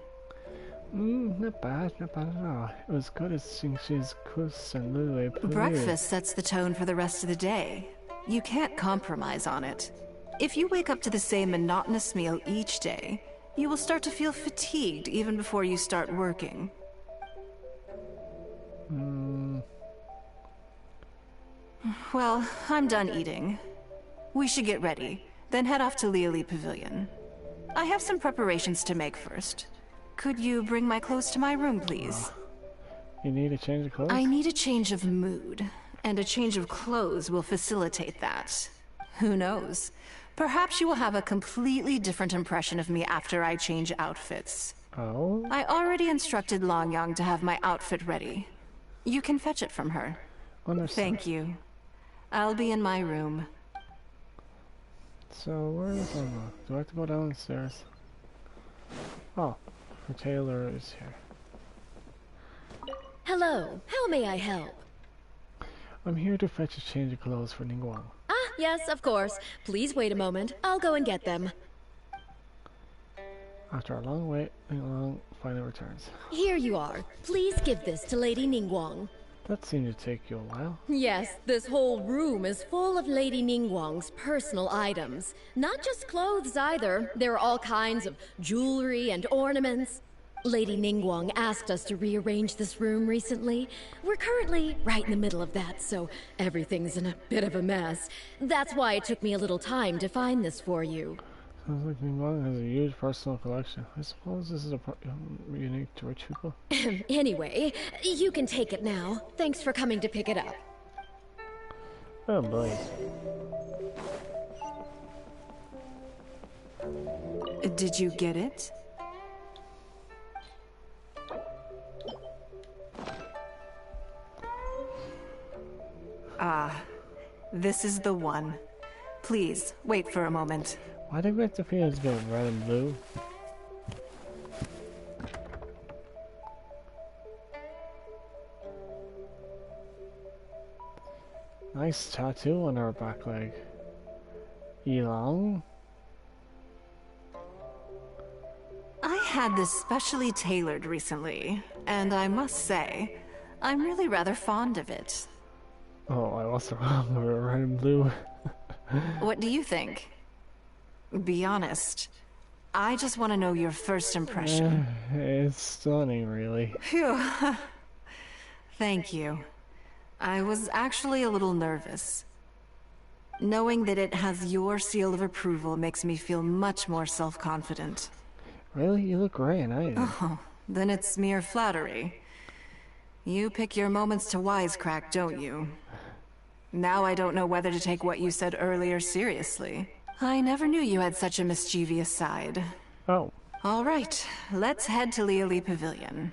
Not bad at all. It was good as she's Kus and Lulu. Breakfast sets the tone for the rest of the day. You can't compromise on it. If you wake up to the same monotonous meal each day, you will start to feel fatigued even before you start working. Well, I'm done eating. We should get ready, then head off to Liali Pavilion. I have some preparations to make first. Could you bring my clothes to my room, please? You need a change of clothes? I need a change of mood, and a change of clothes will facilitate that. Who knows? Perhaps you will have a completely different impression of me after I change outfits. Oh? I already instructed Longyang to have my outfit ready. You can fetch it from her. Understood. Thank you. I'll be in my room. So, where is Emma? Do I have to go downstairs? Oh, her tailor is here. Hello, how may I help? I'm here to fetch a change of clothes for Ninnguan. Ah, yes, of course. Please wait a moment. I'll go and get them. After a long wait, Ninnguan finally returns. Here you are. Please give this to Lady Ninnguan. That seemed to take you a while. Yes, this whole room is full of Lady Ninnguan's personal items. Not just clothes either. There are all kinds of jewelry and ornaments. Lady Ninnguan asked us to rearrange this room recently. We're currently right in the middle of that, so everything's in a bit of a mess. That's why it took me a little time to find this for you. Sounds like Ninnguan has a huge personal collection. I suppose this is unique to rich people. Anyway, you can take it now. Thanks for coming to pick it up. Oh boy. Did you get it? Ah, this is the one. Please, wait for a moment. Why do we have to feel it's getting red and blue? Nice tattoo on her back leg. Elong? I had this specially tailored recently, and I must say, I'm really rather fond of it. Oh, I was wrong. We were red and blue. What do you think? Be honest. I just want to know your first impression. It's stunning, really. Phew. Thank you. I was actually a little nervous. Knowing that it has your seal of approval makes me feel much more self-confident. Really? You look great, and I do. Oh, then it's mere flattery. You pick your moments to wisecrack, don't you? Now I don't know whether to take what you said earlier seriously. I never knew you had such a mischievous side. Oh. All right, let's head to Liali Pavilion.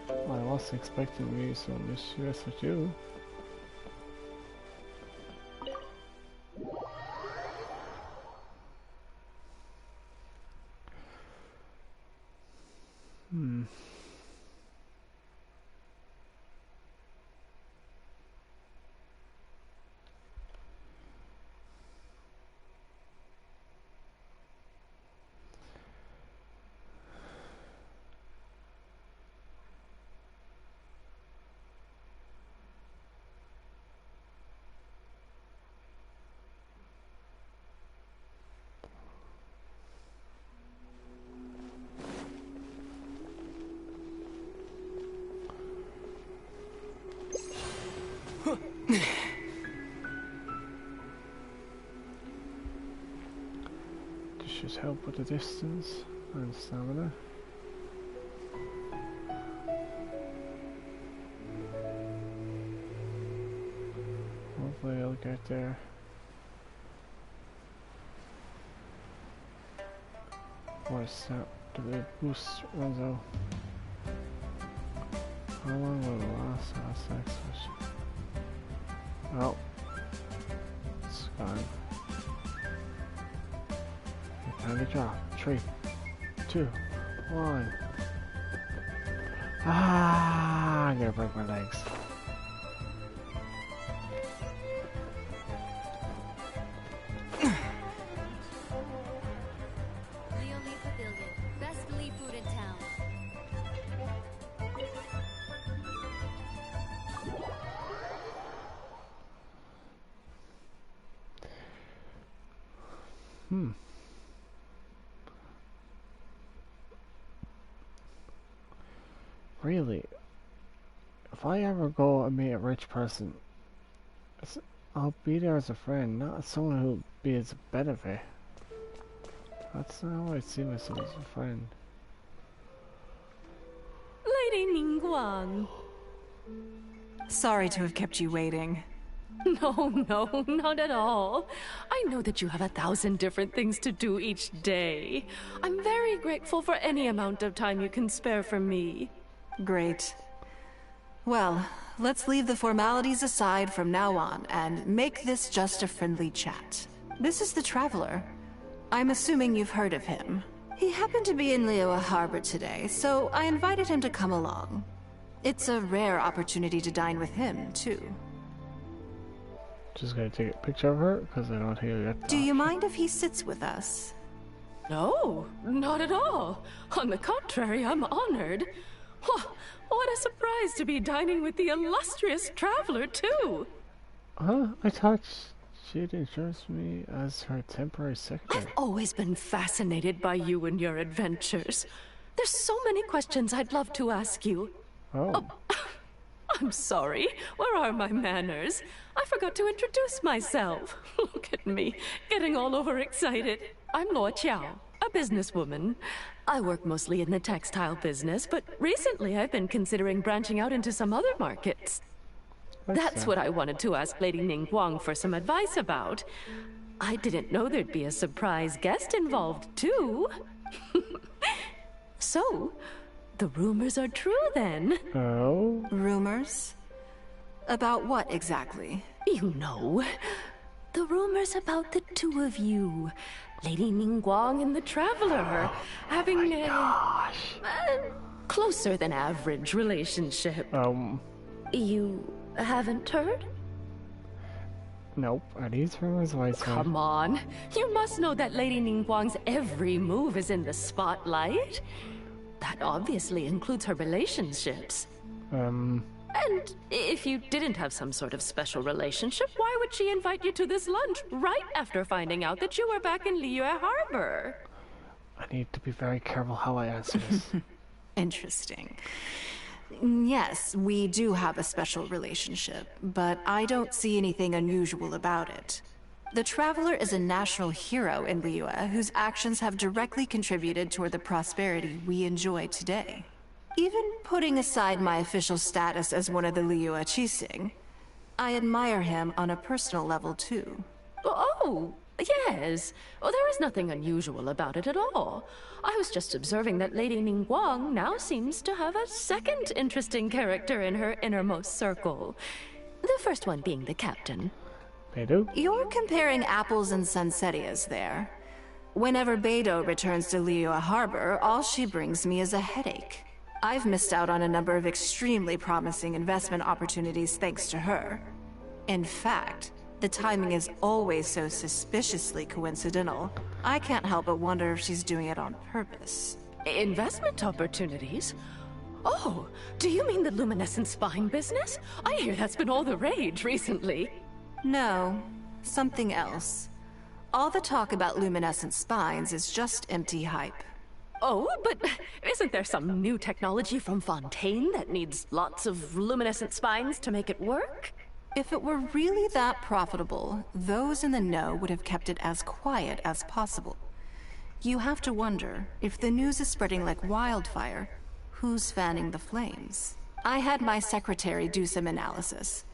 I wasn't expecting to be so mischievous with you. This should help with the distance and stamina. Hopefully I'll get there. What's that? The boost runs out. How long will it last? Next switch. Oh. It's gone. Time to drop. 3, 2, 1. Ah, I'm gonna break my legs. Really, if I ever go and meet a rich person, I'll be there as a friend, not as someone who'll be as a benefit. That's not how I see myself as a friend. Lady Ninnguan. Sorry to have kept you waiting. No, not at all. I know that you have 1,000 different things to do each day. I'm very grateful for any amount of time you can spare for me. Great. Well, let's leave the formalities aside from now on and make this just a friendly chat. This is the Traveler. I'm assuming you've heard of him. He happened to be in Liyue Harbor today, so I invited him to come along. It's a rare opportunity to dine with him, too. Just gonna take a picture of her, because I don't hear yet. Do you mind if he sits with us? No, not at all. On the contrary, I'm honored. What a surprise to be dining with the illustrious Traveler, too. Huh? I thought she'd introduce me as her temporary secretary. I've always been fascinated by you and your adventures. There's so many questions I'd love to ask you. Oh. I'm sorry. Where are my manners? I forgot to introduce myself. Look at me, getting all overexcited. I'm Luo Qiao, a businesswoman. I work mostly in the textile business, but recently I've been considering branching out into some other markets. That's what I wanted to ask Lady Ninnguan for some advice about. I didn't know there'd be a surprise guest involved, too. So, the rumors are true, then. Oh? Rumors? About what, exactly? You know, the rumors about the two of you, Lady Ninnguan and the Traveler, having a closer than average relationship. You haven't heard? Nope. Are these rumors widespread? Come on. You must know that Lady Ninnguan's every move is in the spotlight. That obviously includes her relationships. And if you didn't have some sort of special relationship, why would she invite you to this lunch right after finding out that you were back in Liyue Harbor? I need to be very careful how I answer this. Interesting. Yes, we do have a special relationship, but I don't see anything unusual about it. The Traveler is a national hero in Liyue whose actions have directly contributed toward the prosperity we enjoy today. Even putting aside my official status as one of the Liyue Qixing, I admire him on a personal level too. Oh, yes. Well, there is nothing unusual about it at all. I was just observing that Lady Ninnguan now seems to have a second interesting character in her innermost circle. The first one being the captain. Beidou? You're comparing apples and sunsettias there. Whenever Beidou returns to Liyue Harbor, all she brings me is a headache. I've missed out on a number of extremely promising investment opportunities thanks to her. In fact, the timing is always so suspiciously coincidental. I can't help but wonder if she's doing it on purpose. Investment opportunities? Oh, do you mean the luminescent spine business? I hear that's been all the rage recently. No, something else. All the talk about luminescent spines is just empty hype. Oh, but isn't there some new technology from Fontaine that needs lots of luminescent spines to make it work? If it were really that profitable, those in the know would have kept it as quiet as possible. You have to wonder, if the news is spreading like wildfire, who's fanning the flames? I had my secretary do some analysis.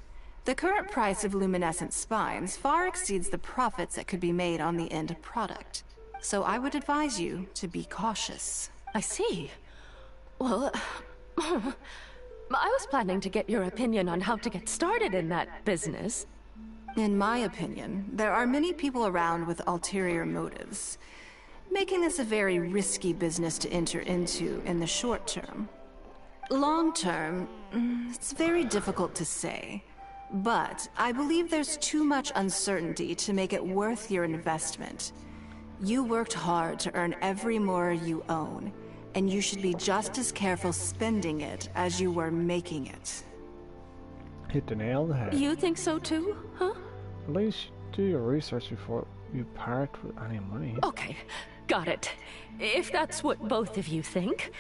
The current price of luminescent spines far exceeds the profits that could be made on the end product. So I would advise you to be cautious. I see. Well, I was planning to get your opinion on how to get started in that business. In my opinion, there are many people around with ulterior motives, making this a very risky business to enter into in the short term. Long term, it's very difficult to say. But I believe there's too much uncertainty to make it worth your investment. You worked hard to earn every more you own, and you should be just as careful spending it as you were making it. Hit the nail on the head. You think so too, huh? At least do your research before you part with any money. Okay, got it. If that's what both of you think,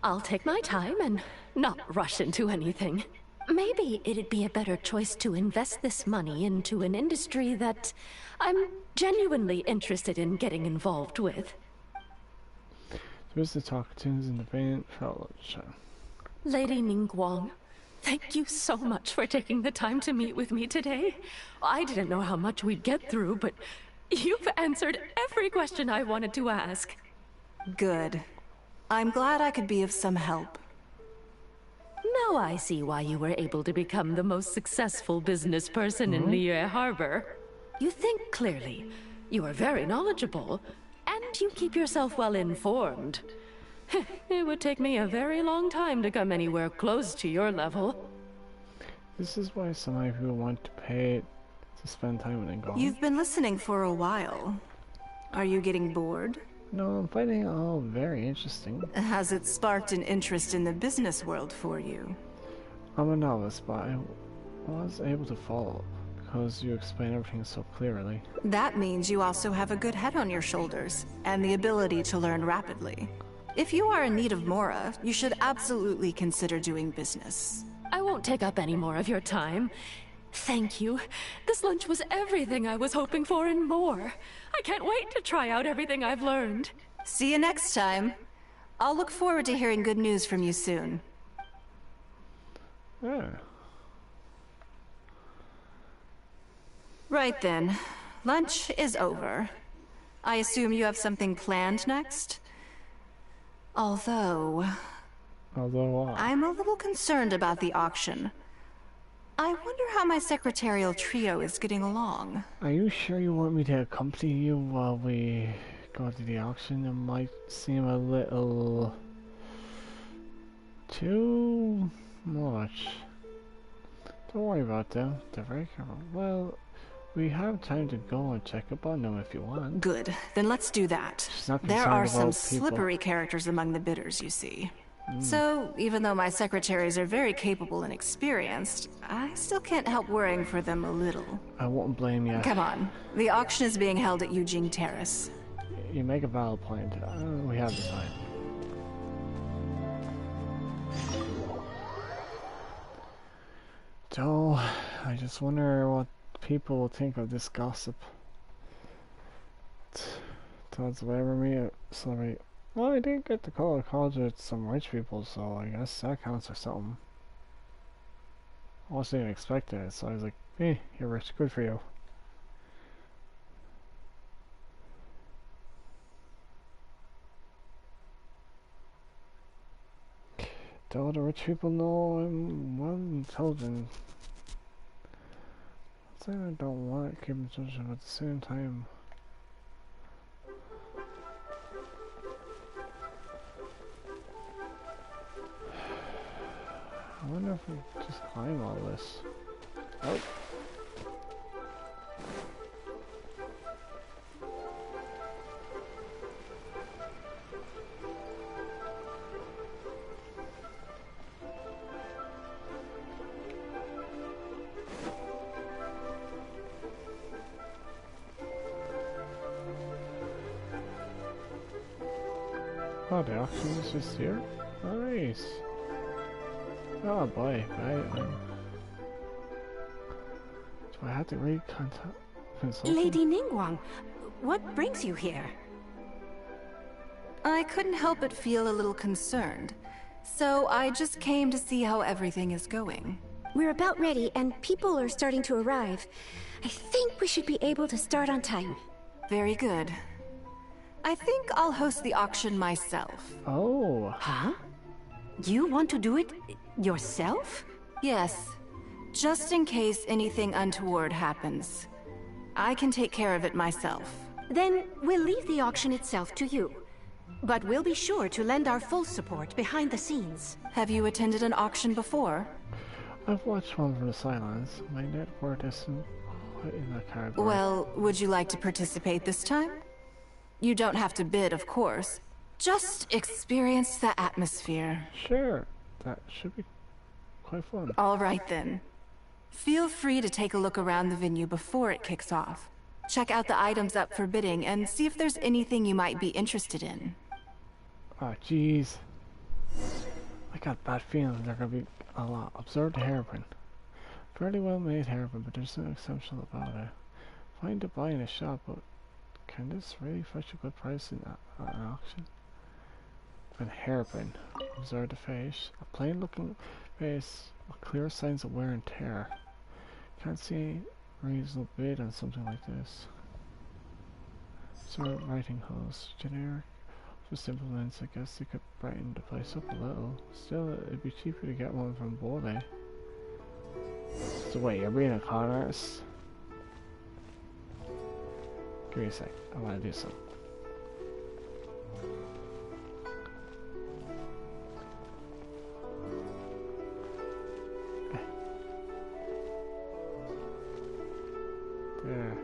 I'll take my time and not rush into anything. Maybe it'd be a better choice to invest this money into an industry that I'm genuinely interested in getting involved with. There's the talk tunes in the van travel show. Lady Ninnguan, thank you so much for taking the time to meet with me today. I didn't know how much we'd get through, but you've answered every question I wanted to ask. Good. I'm glad I could be of some help. Now I see why you were able to become the most successful business person in Liyue Harbor. You think clearly, you are very knowledgeable, and you keep yourself well informed. It would take me a very long time to come anywhere close to your level. This is why so many people want to pay to spend time with Ninnguan. You've been listening for a while. Are you getting bored? No, I'm finding it all very interesting. Has it sparked an interest in the business world for you? I'm a novice, but I was able to follow because you explain everything so clearly. That means you also have a good head on your shoulders, and the ability to learn rapidly. If you are in need of Mora, you should absolutely consider doing business. I won't take up any more of your time. Thank you. This lunch was everything I was hoping for and more. I can't wait to try out everything I've learned. See you next time. I'll look forward to hearing good news from you soon. Yeah. Right then. Lunch is over. I assume you have something planned next? Although what? I'm a little concerned about the auction. I wonder how my secretarial trio is getting along. Are you sure you want me to accompany you while we go to the auction? It might seem a little too much. Don't worry about them. They're very careful. Well, we have time to go and check up on them if you want. Good. Then let's do that. There are some slippery characters among the bidders, you see. So, even though my secretaries are very capable and experienced, I still can't help worrying for them a little. I won't blame you. Come on. The auction is being held at Yujing Terrace. You make a valid point. We have the time. So, I just wonder what people will think of this gossip. Towards whatever me celebrate. Well, I didn't get to call a college with some rich people, so I guess that counts for something. I wasn't even expecting it, so I was like, hey, you're rich, good for you. Do all the rich people know I'm well intelligent? I'm saying I don't want to keep in touch, but at the same time, I wonder if we just climb all this. Oh. Oh, the auction is just here? Nice. Oh boy, do I have to read consulting? Lady Ninnguan, what brings you here? I couldn't help but feel a little concerned, so I just came to see how everything is going. We're about ready, and people are starting to arrive. I think we should be able to start on time. Very good. I think I'll host the auction myself. Oh. Huh? You want to do it yourself? Yes, just in case anything untoward happens. I can take care of it myself. Then we'll leave the auction itself to you. But we'll be sure to lend our full support behind the scenes. Have you attended an auction before? I've watched one from the sidelines. My network isn't quite in that category. Well, would you like to participate this time? You don't have to bid, of course. Just experience the atmosphere. Sure, that should be quite fun. All right then. Feel free to take a look around the venue before it kicks off. Check out the items up for bidding and see if there's anything you might be interested in. Oh, jeez. I got bad feelings they're gonna be a lot. Observe the hairpin. Fairly well made hairpin, but there's something exceptional about it. Fine to buy in a shop, but can this really fetch a good price in an auction? An hairpin. Observe the face. A plain looking face with clear signs of wear and tear. Can't see any reasonable bid on something like this. Observe writing holes. Generic. For simple lens, I guess they could brighten the place up a little. Still, it'd be cheaper to get one from Bode. So wait, you're being a con artist? Give me a sec, I wanna do something. There.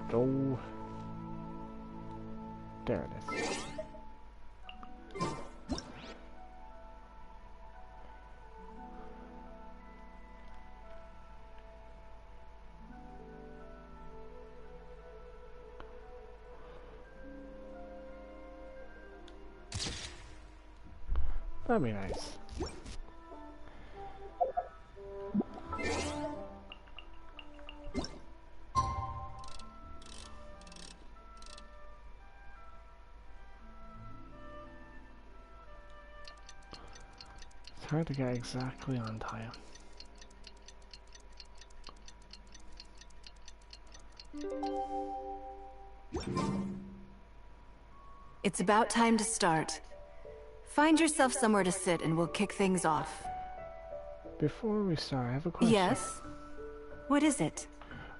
Go. There it is. That'd be nice. It's hard to get exactly on time. It's about time to start. Find yourself somewhere to sit and we'll kick things off. Before we start, I have a question. Yes? What is it?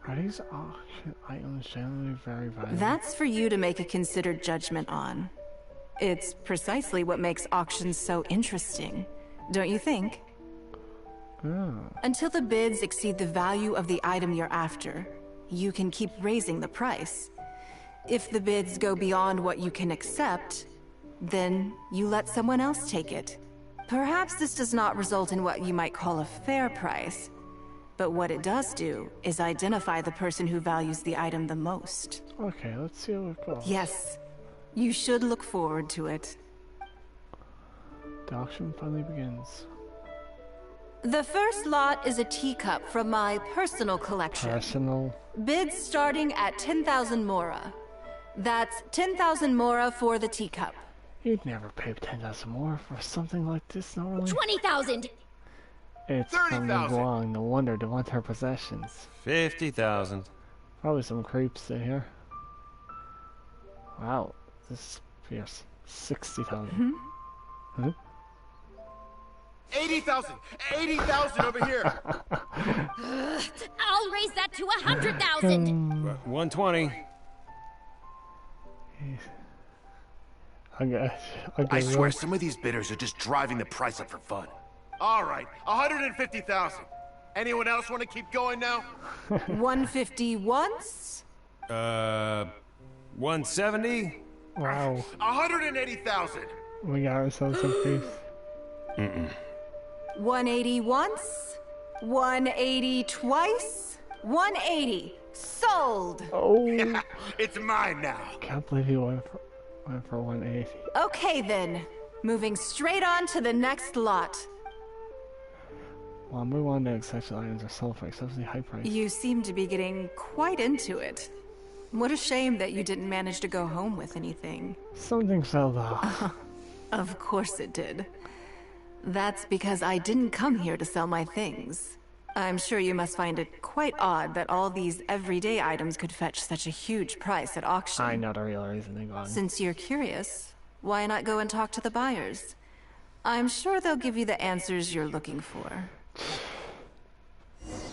Are these auction items generally very valuable? That's for you to make a considered judgment on. It's precisely what makes auctions so interesting, don't you think? Oh. Until the bids exceed the value of the item you're after, you can keep raising the price. If the bids go beyond what you can accept, then you let someone else take it. Perhaps this does not result in what you might call a fair price, but what it does do is identify the person who values the item the most. Okay, let's see how it goes. Yes, you should look forward to it. The auction finally begins. The first lot is a teacup from my personal collection. Personal. Bids starting at 10,000 mora. That's 10,000 mora for the teacup. You'd never pay 10,000 more for something like this normally. 20,000. It's from Ninnguan, no wonder they want her possessions. 50,000. Probably some creeps in here. Wow, this is fierce. 60,000. Huh? 80,000! 80,000 over here! I'll raise that to 100,000. 120. I swear some of these bidders are just driving the price up for fun. All right, 150,000. Anyone else want to keep going now? 150 once? 170? Wow. 180,000. We got ourselves some creeps. 180 once? 180 twice? 180. Sold! Oh! It's mine now. Can't believe you went for 180. Okay then. Moving straight on to the next lot. Well, move on to exceptional items are sold for exceptionally high price. You seem to be getting quite into it. What a shame that you didn't manage to go home with anything. Something fell off. Of course it did. That's because I didn't come here to sell my things. I'm sure you must find it quite odd that all these everyday items could fetch such a huge price at auction. I know the real reason they're gone. Since you're curious, why not go and talk to the buyers? I'm sure they'll give you the answers you're looking for.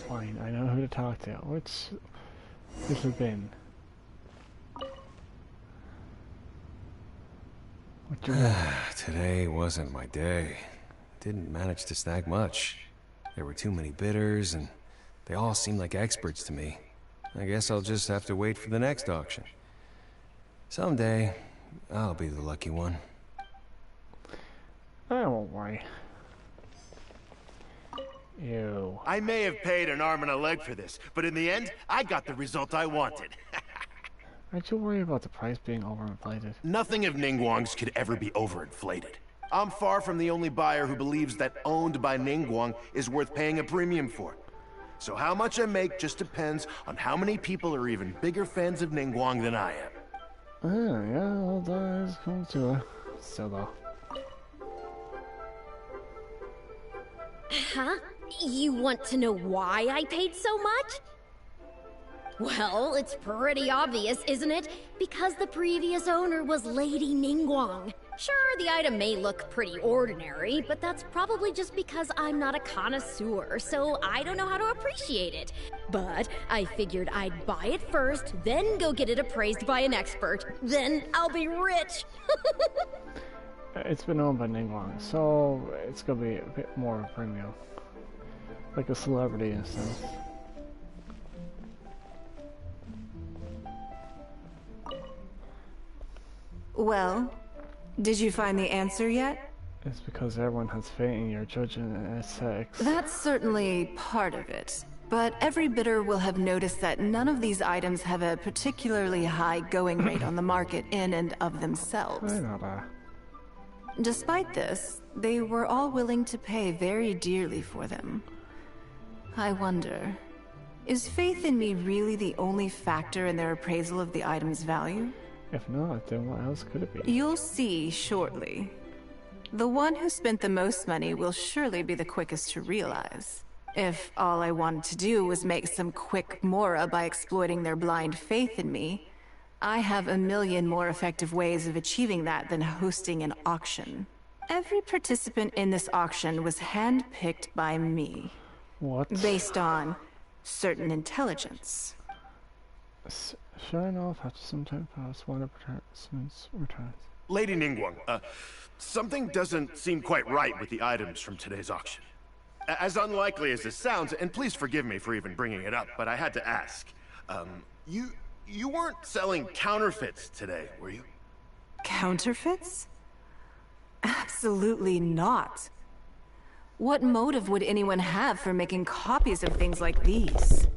Fine, I know who to talk to. Which this has been. What you want? Today wasn't my day. Didn't manage to snag much. There were too many bidders, and they all seemed like experts to me. I guess I'll just have to wait for the next auction. Someday, I'll be the lucky one. I won't worry. Ew. I may have paid an arm and a leg for this, but in the end, I got the result I wanted. Aren't you worried about the price being overinflated? Nothing of Ningguang's could ever be overinflated. I'm far from the only buyer who believes that owned by Ninnguan is worth paying a premium for. So how much I make just depends on how many people are even bigger fans of Ninnguan than I am. Yeah, well, that is cool too. Still though. Huh? You want to know why I paid so much? Well, it's pretty obvious, isn't it? Because the previous owner was Lady Ninnguan. Sure, the item may look pretty ordinary, but that's probably just because I'm not a connoisseur, so I don't know how to appreciate it. But I figured I'd buy it first, then go get it appraised by an expert. Then I'll be rich. It's been owned by Ninnguan, so it's gonna be a bit more of a premium. Like a celebrity in a sense. Well, did you find the answer yet? It's because everyone has faith in your judgment and aesthetics. That's certainly part of it. But every bidder will have noticed that none of these items have a particularly high going rate on the market in and of themselves. I know that. Despite this, they were all willing to pay very dearly for them. I wonder, is faith in me really the only factor in their appraisal of the item's value? If not, then what else could it be? You'll see shortly. The one who spent the most money will surely be the quickest to realize. If all I wanted to do was make some quick mora by exploiting their blind faith in me, I have a million more effective ways of achieving that than hosting an auction. Every participant in this auction was handpicked by me. What? Based on certain intelligence. Sure enough, after some time passed, one of the participants returns. Lady Ninnguan, something doesn't seem quite right with the items from today's auction. As unlikely as this sounds, and please forgive me for even bringing it up, but I had to ask. You weren't selling counterfeits today, were you? Counterfeits? Absolutely not. What motive would anyone have for making copies of things like these?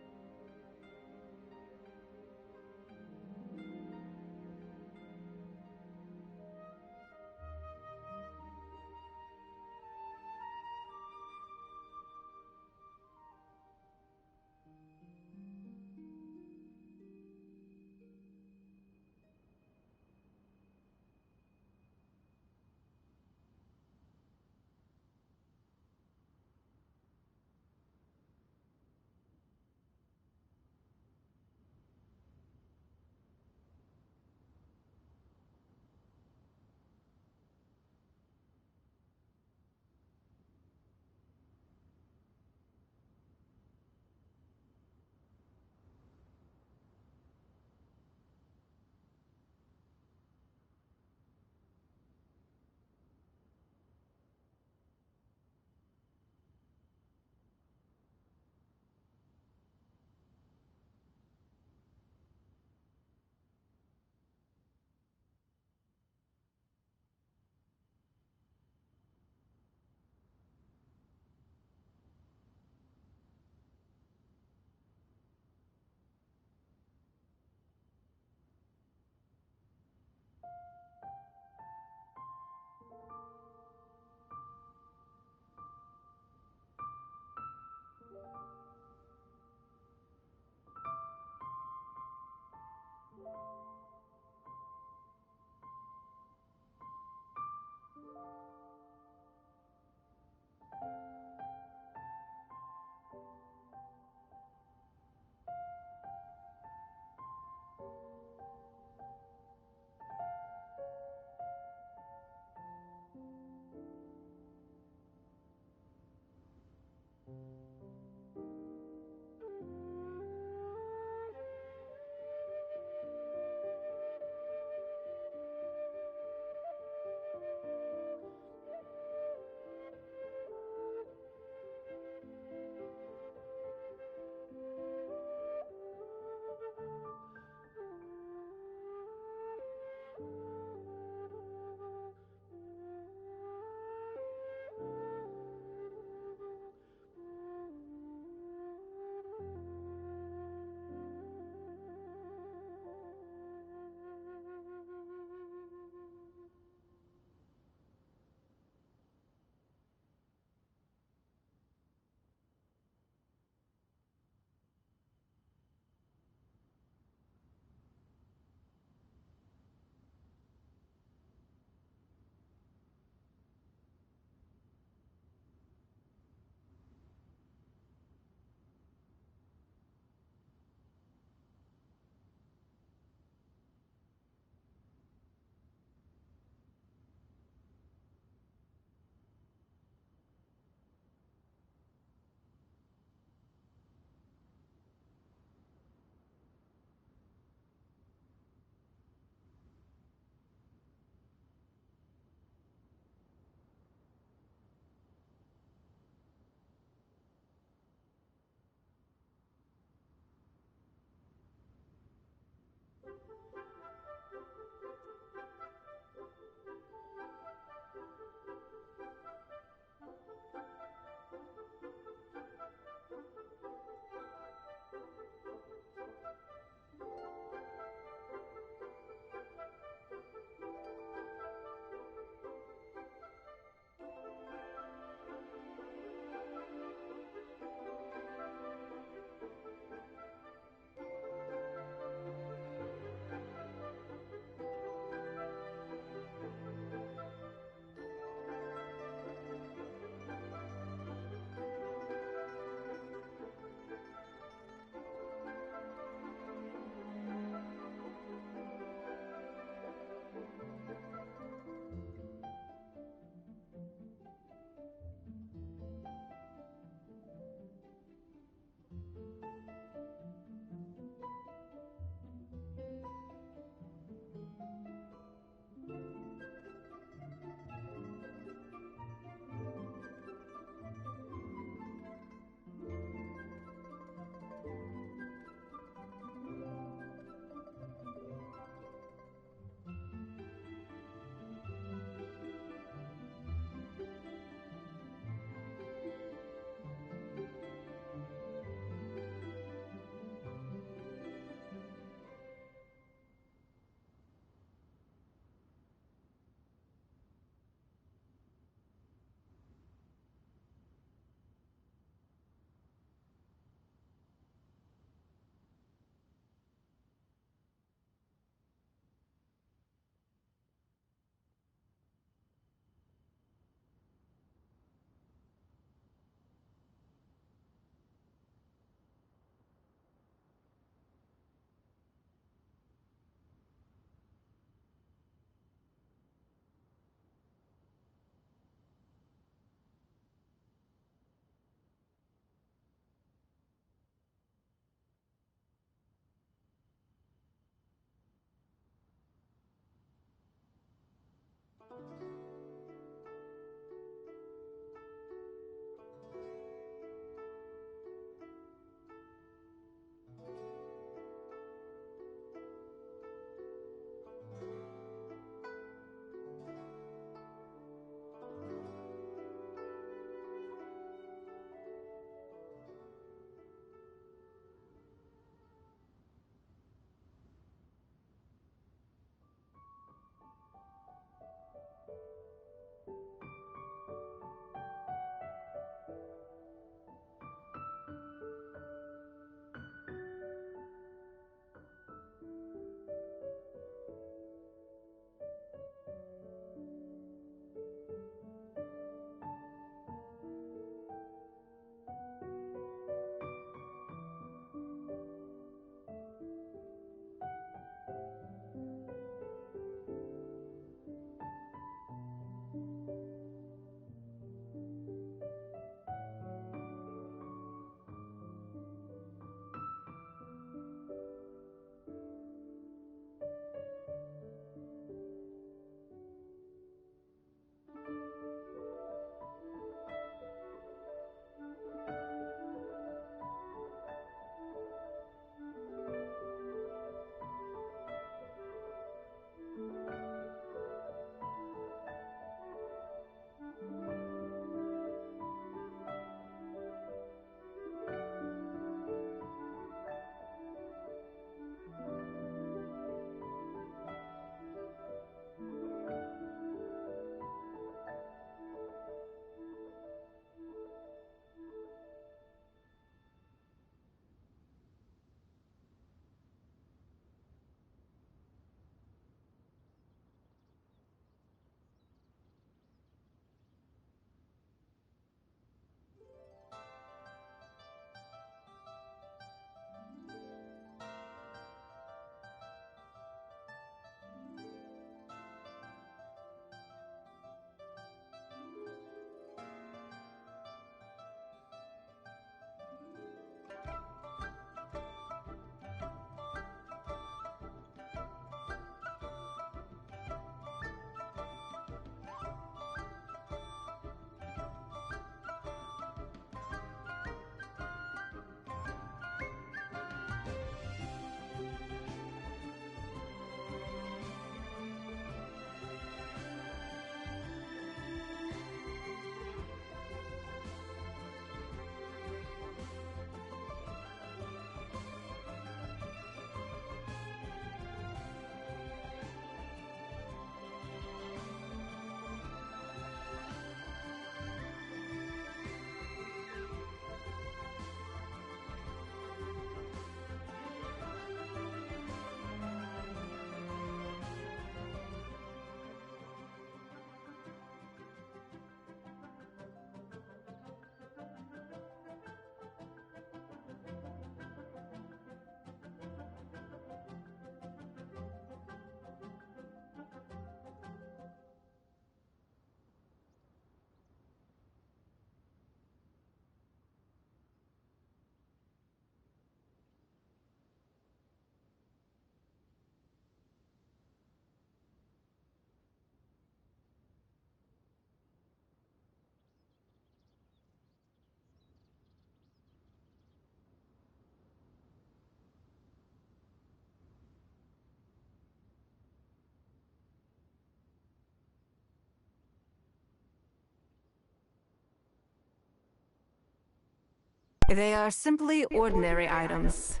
They are simply ordinary items,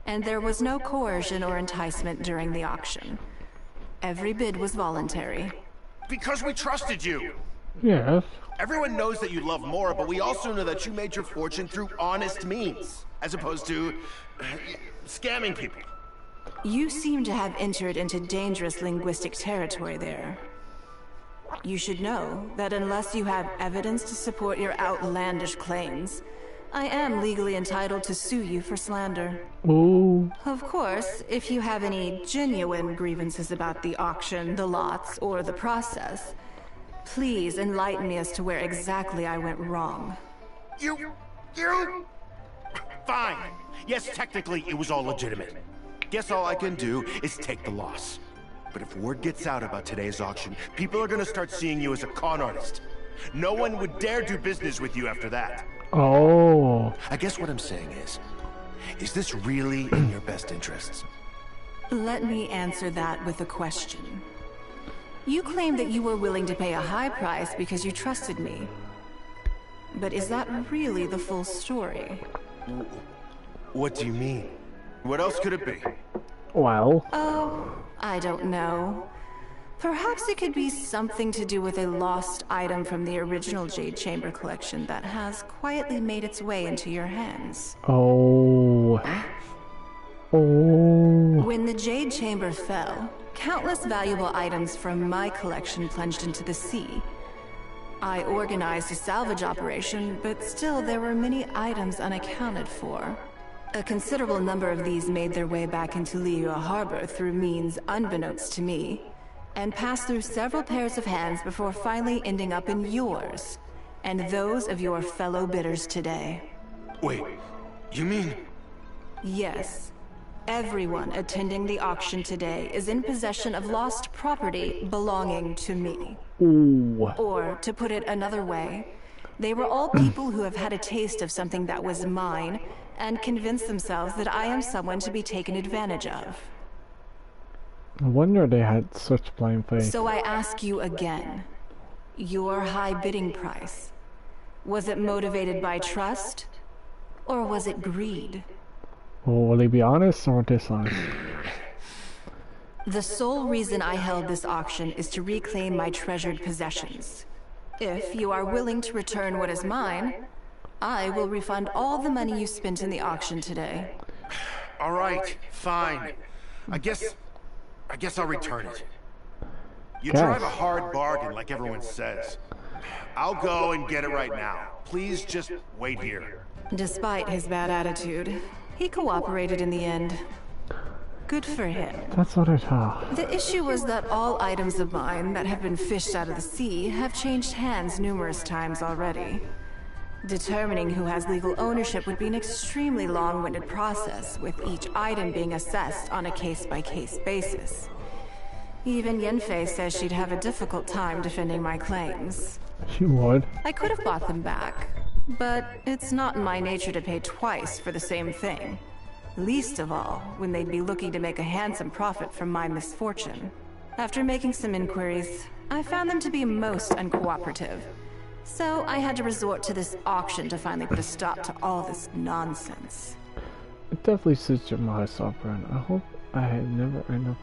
and there was no coercion or enticement during the auction. Every bid was voluntary. Because we trusted you! Yes. Everyone knows that you love Mora, but we also know that you made your fortune through honest means, as opposed to scamming people. You seem to have entered into dangerous linguistic territory there. You should know that unless you have evidence to support your outlandish claims, I am legally entitled to sue you for slander. Ooh. Of course, if you have any genuine grievances about the auction, the lots, or the process, please enlighten me as to where exactly I went wrong. You... Fine. Yes, technically it was all legitimate. Guess all I can do is take the loss. But if word gets out about today's auction, people are gonna start seeing you as a con artist. No one would dare do business with you after that. Oh. I guess what I'm saying is this really in your best interests? Let me answer that with a question. You claim that you were willing to pay a high price because you trusted me. But is that really the full story? What do you mean? What else could it be? Well. Oh, I don't know. Perhaps it could be something to do with a lost item from the original Jade Chamber collection that has quietly made its way into your hands. Oh. Oh. When the Jade Chamber fell, countless valuable items from my collection plunged into the sea. I organized a salvage operation, but still there were many items unaccounted for. A considerable number of these made their way back into Liyue Harbor through means unbeknownst to me, and passed through several pairs of hands before finally ending up in yours, and those of your fellow bidders today. Wait, you mean... Yes. Everyone attending the auction today is in possession of lost property belonging to me. Ooh. Or, to put it another way, they were all people who have had a taste of something that was mine and convinced themselves that I am someone to be taken advantage of. No wonder they had such blind faith. So I ask you again, your high bidding price, was it motivated by trust, or was it greed? Well, will he be honest or dishonest? The sole reason I held this auction is to reclaim my treasured possessions. If you are willing to return what is mine, I will refund all the money you spent in the auction today. All right, fine. I guess I'll return it. You drive a hard bargain, like everyone says. I'll go and get it right now. Please just wait here. Despite his bad attitude, he cooperated in the end. Good for him. That's what I thought. The issue was that all items of mine that have been fished out of the sea have changed hands numerous times already. Determining who has legal ownership would be an extremely long-winded process, with each item being assessed on a case-by-case basis. Even Yenfei says she'd have a difficult time defending my claims. She would. I could have bought them back, but it's not in my nature to pay twice for the same thing. Least of all, when they'd be looking to make a handsome profit from my misfortune. After making some inquiries, I found them to be most uncooperative. So I had to resort to this auction to finally put a stop to all this nonsense. It definitely suits your modest opera. I hope I never end up...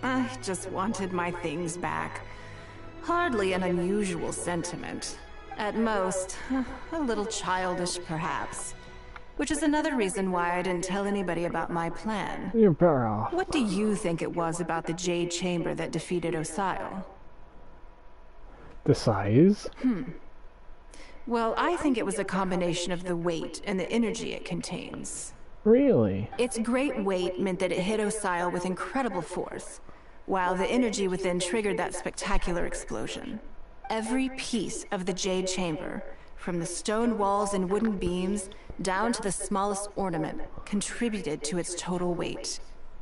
I just wanted my things back. Hardly an unusual sentiment. At most, a little childish perhaps. Which is another reason why I didn't tell anybody about my plan. You're better off. What do you think it was about the Jade Chamber that defeated Osile? The size? Well, I think it was a combination of the weight and the energy it contains. Really? Its great weight meant that it hit Osile with incredible force, while the energy within triggered that spectacular explosion. Every piece of the Jade Chamber, from the stone walls and wooden beams down to the smallest ornament, contributed to its total weight.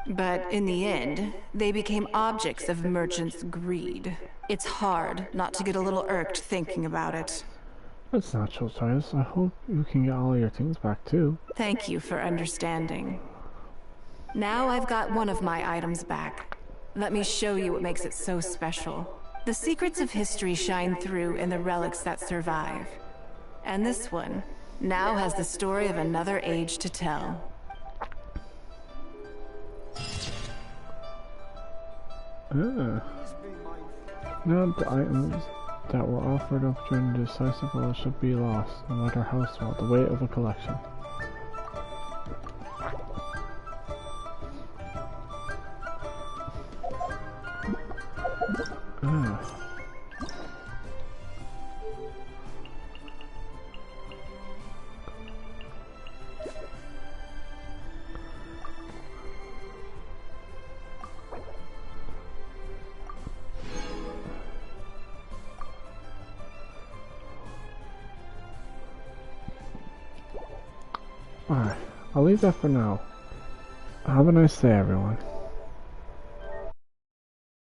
But in the end, they became objects of merchants' greed. It's hard not to get a little irked thinking about it. That's natural, Cyrus. I hope you can get all your things back too. Thank you for understanding. Now I've got one of my items back. Let me show you what makes it so special. The secrets of history shine through in the relics that survive. And this one now has the story of another age to tell. None of the items that were offered up during the decisive vote should be lost, no matter how small, the weight of a collection. Alright, I'll leave that for now. Have a nice day, everyone.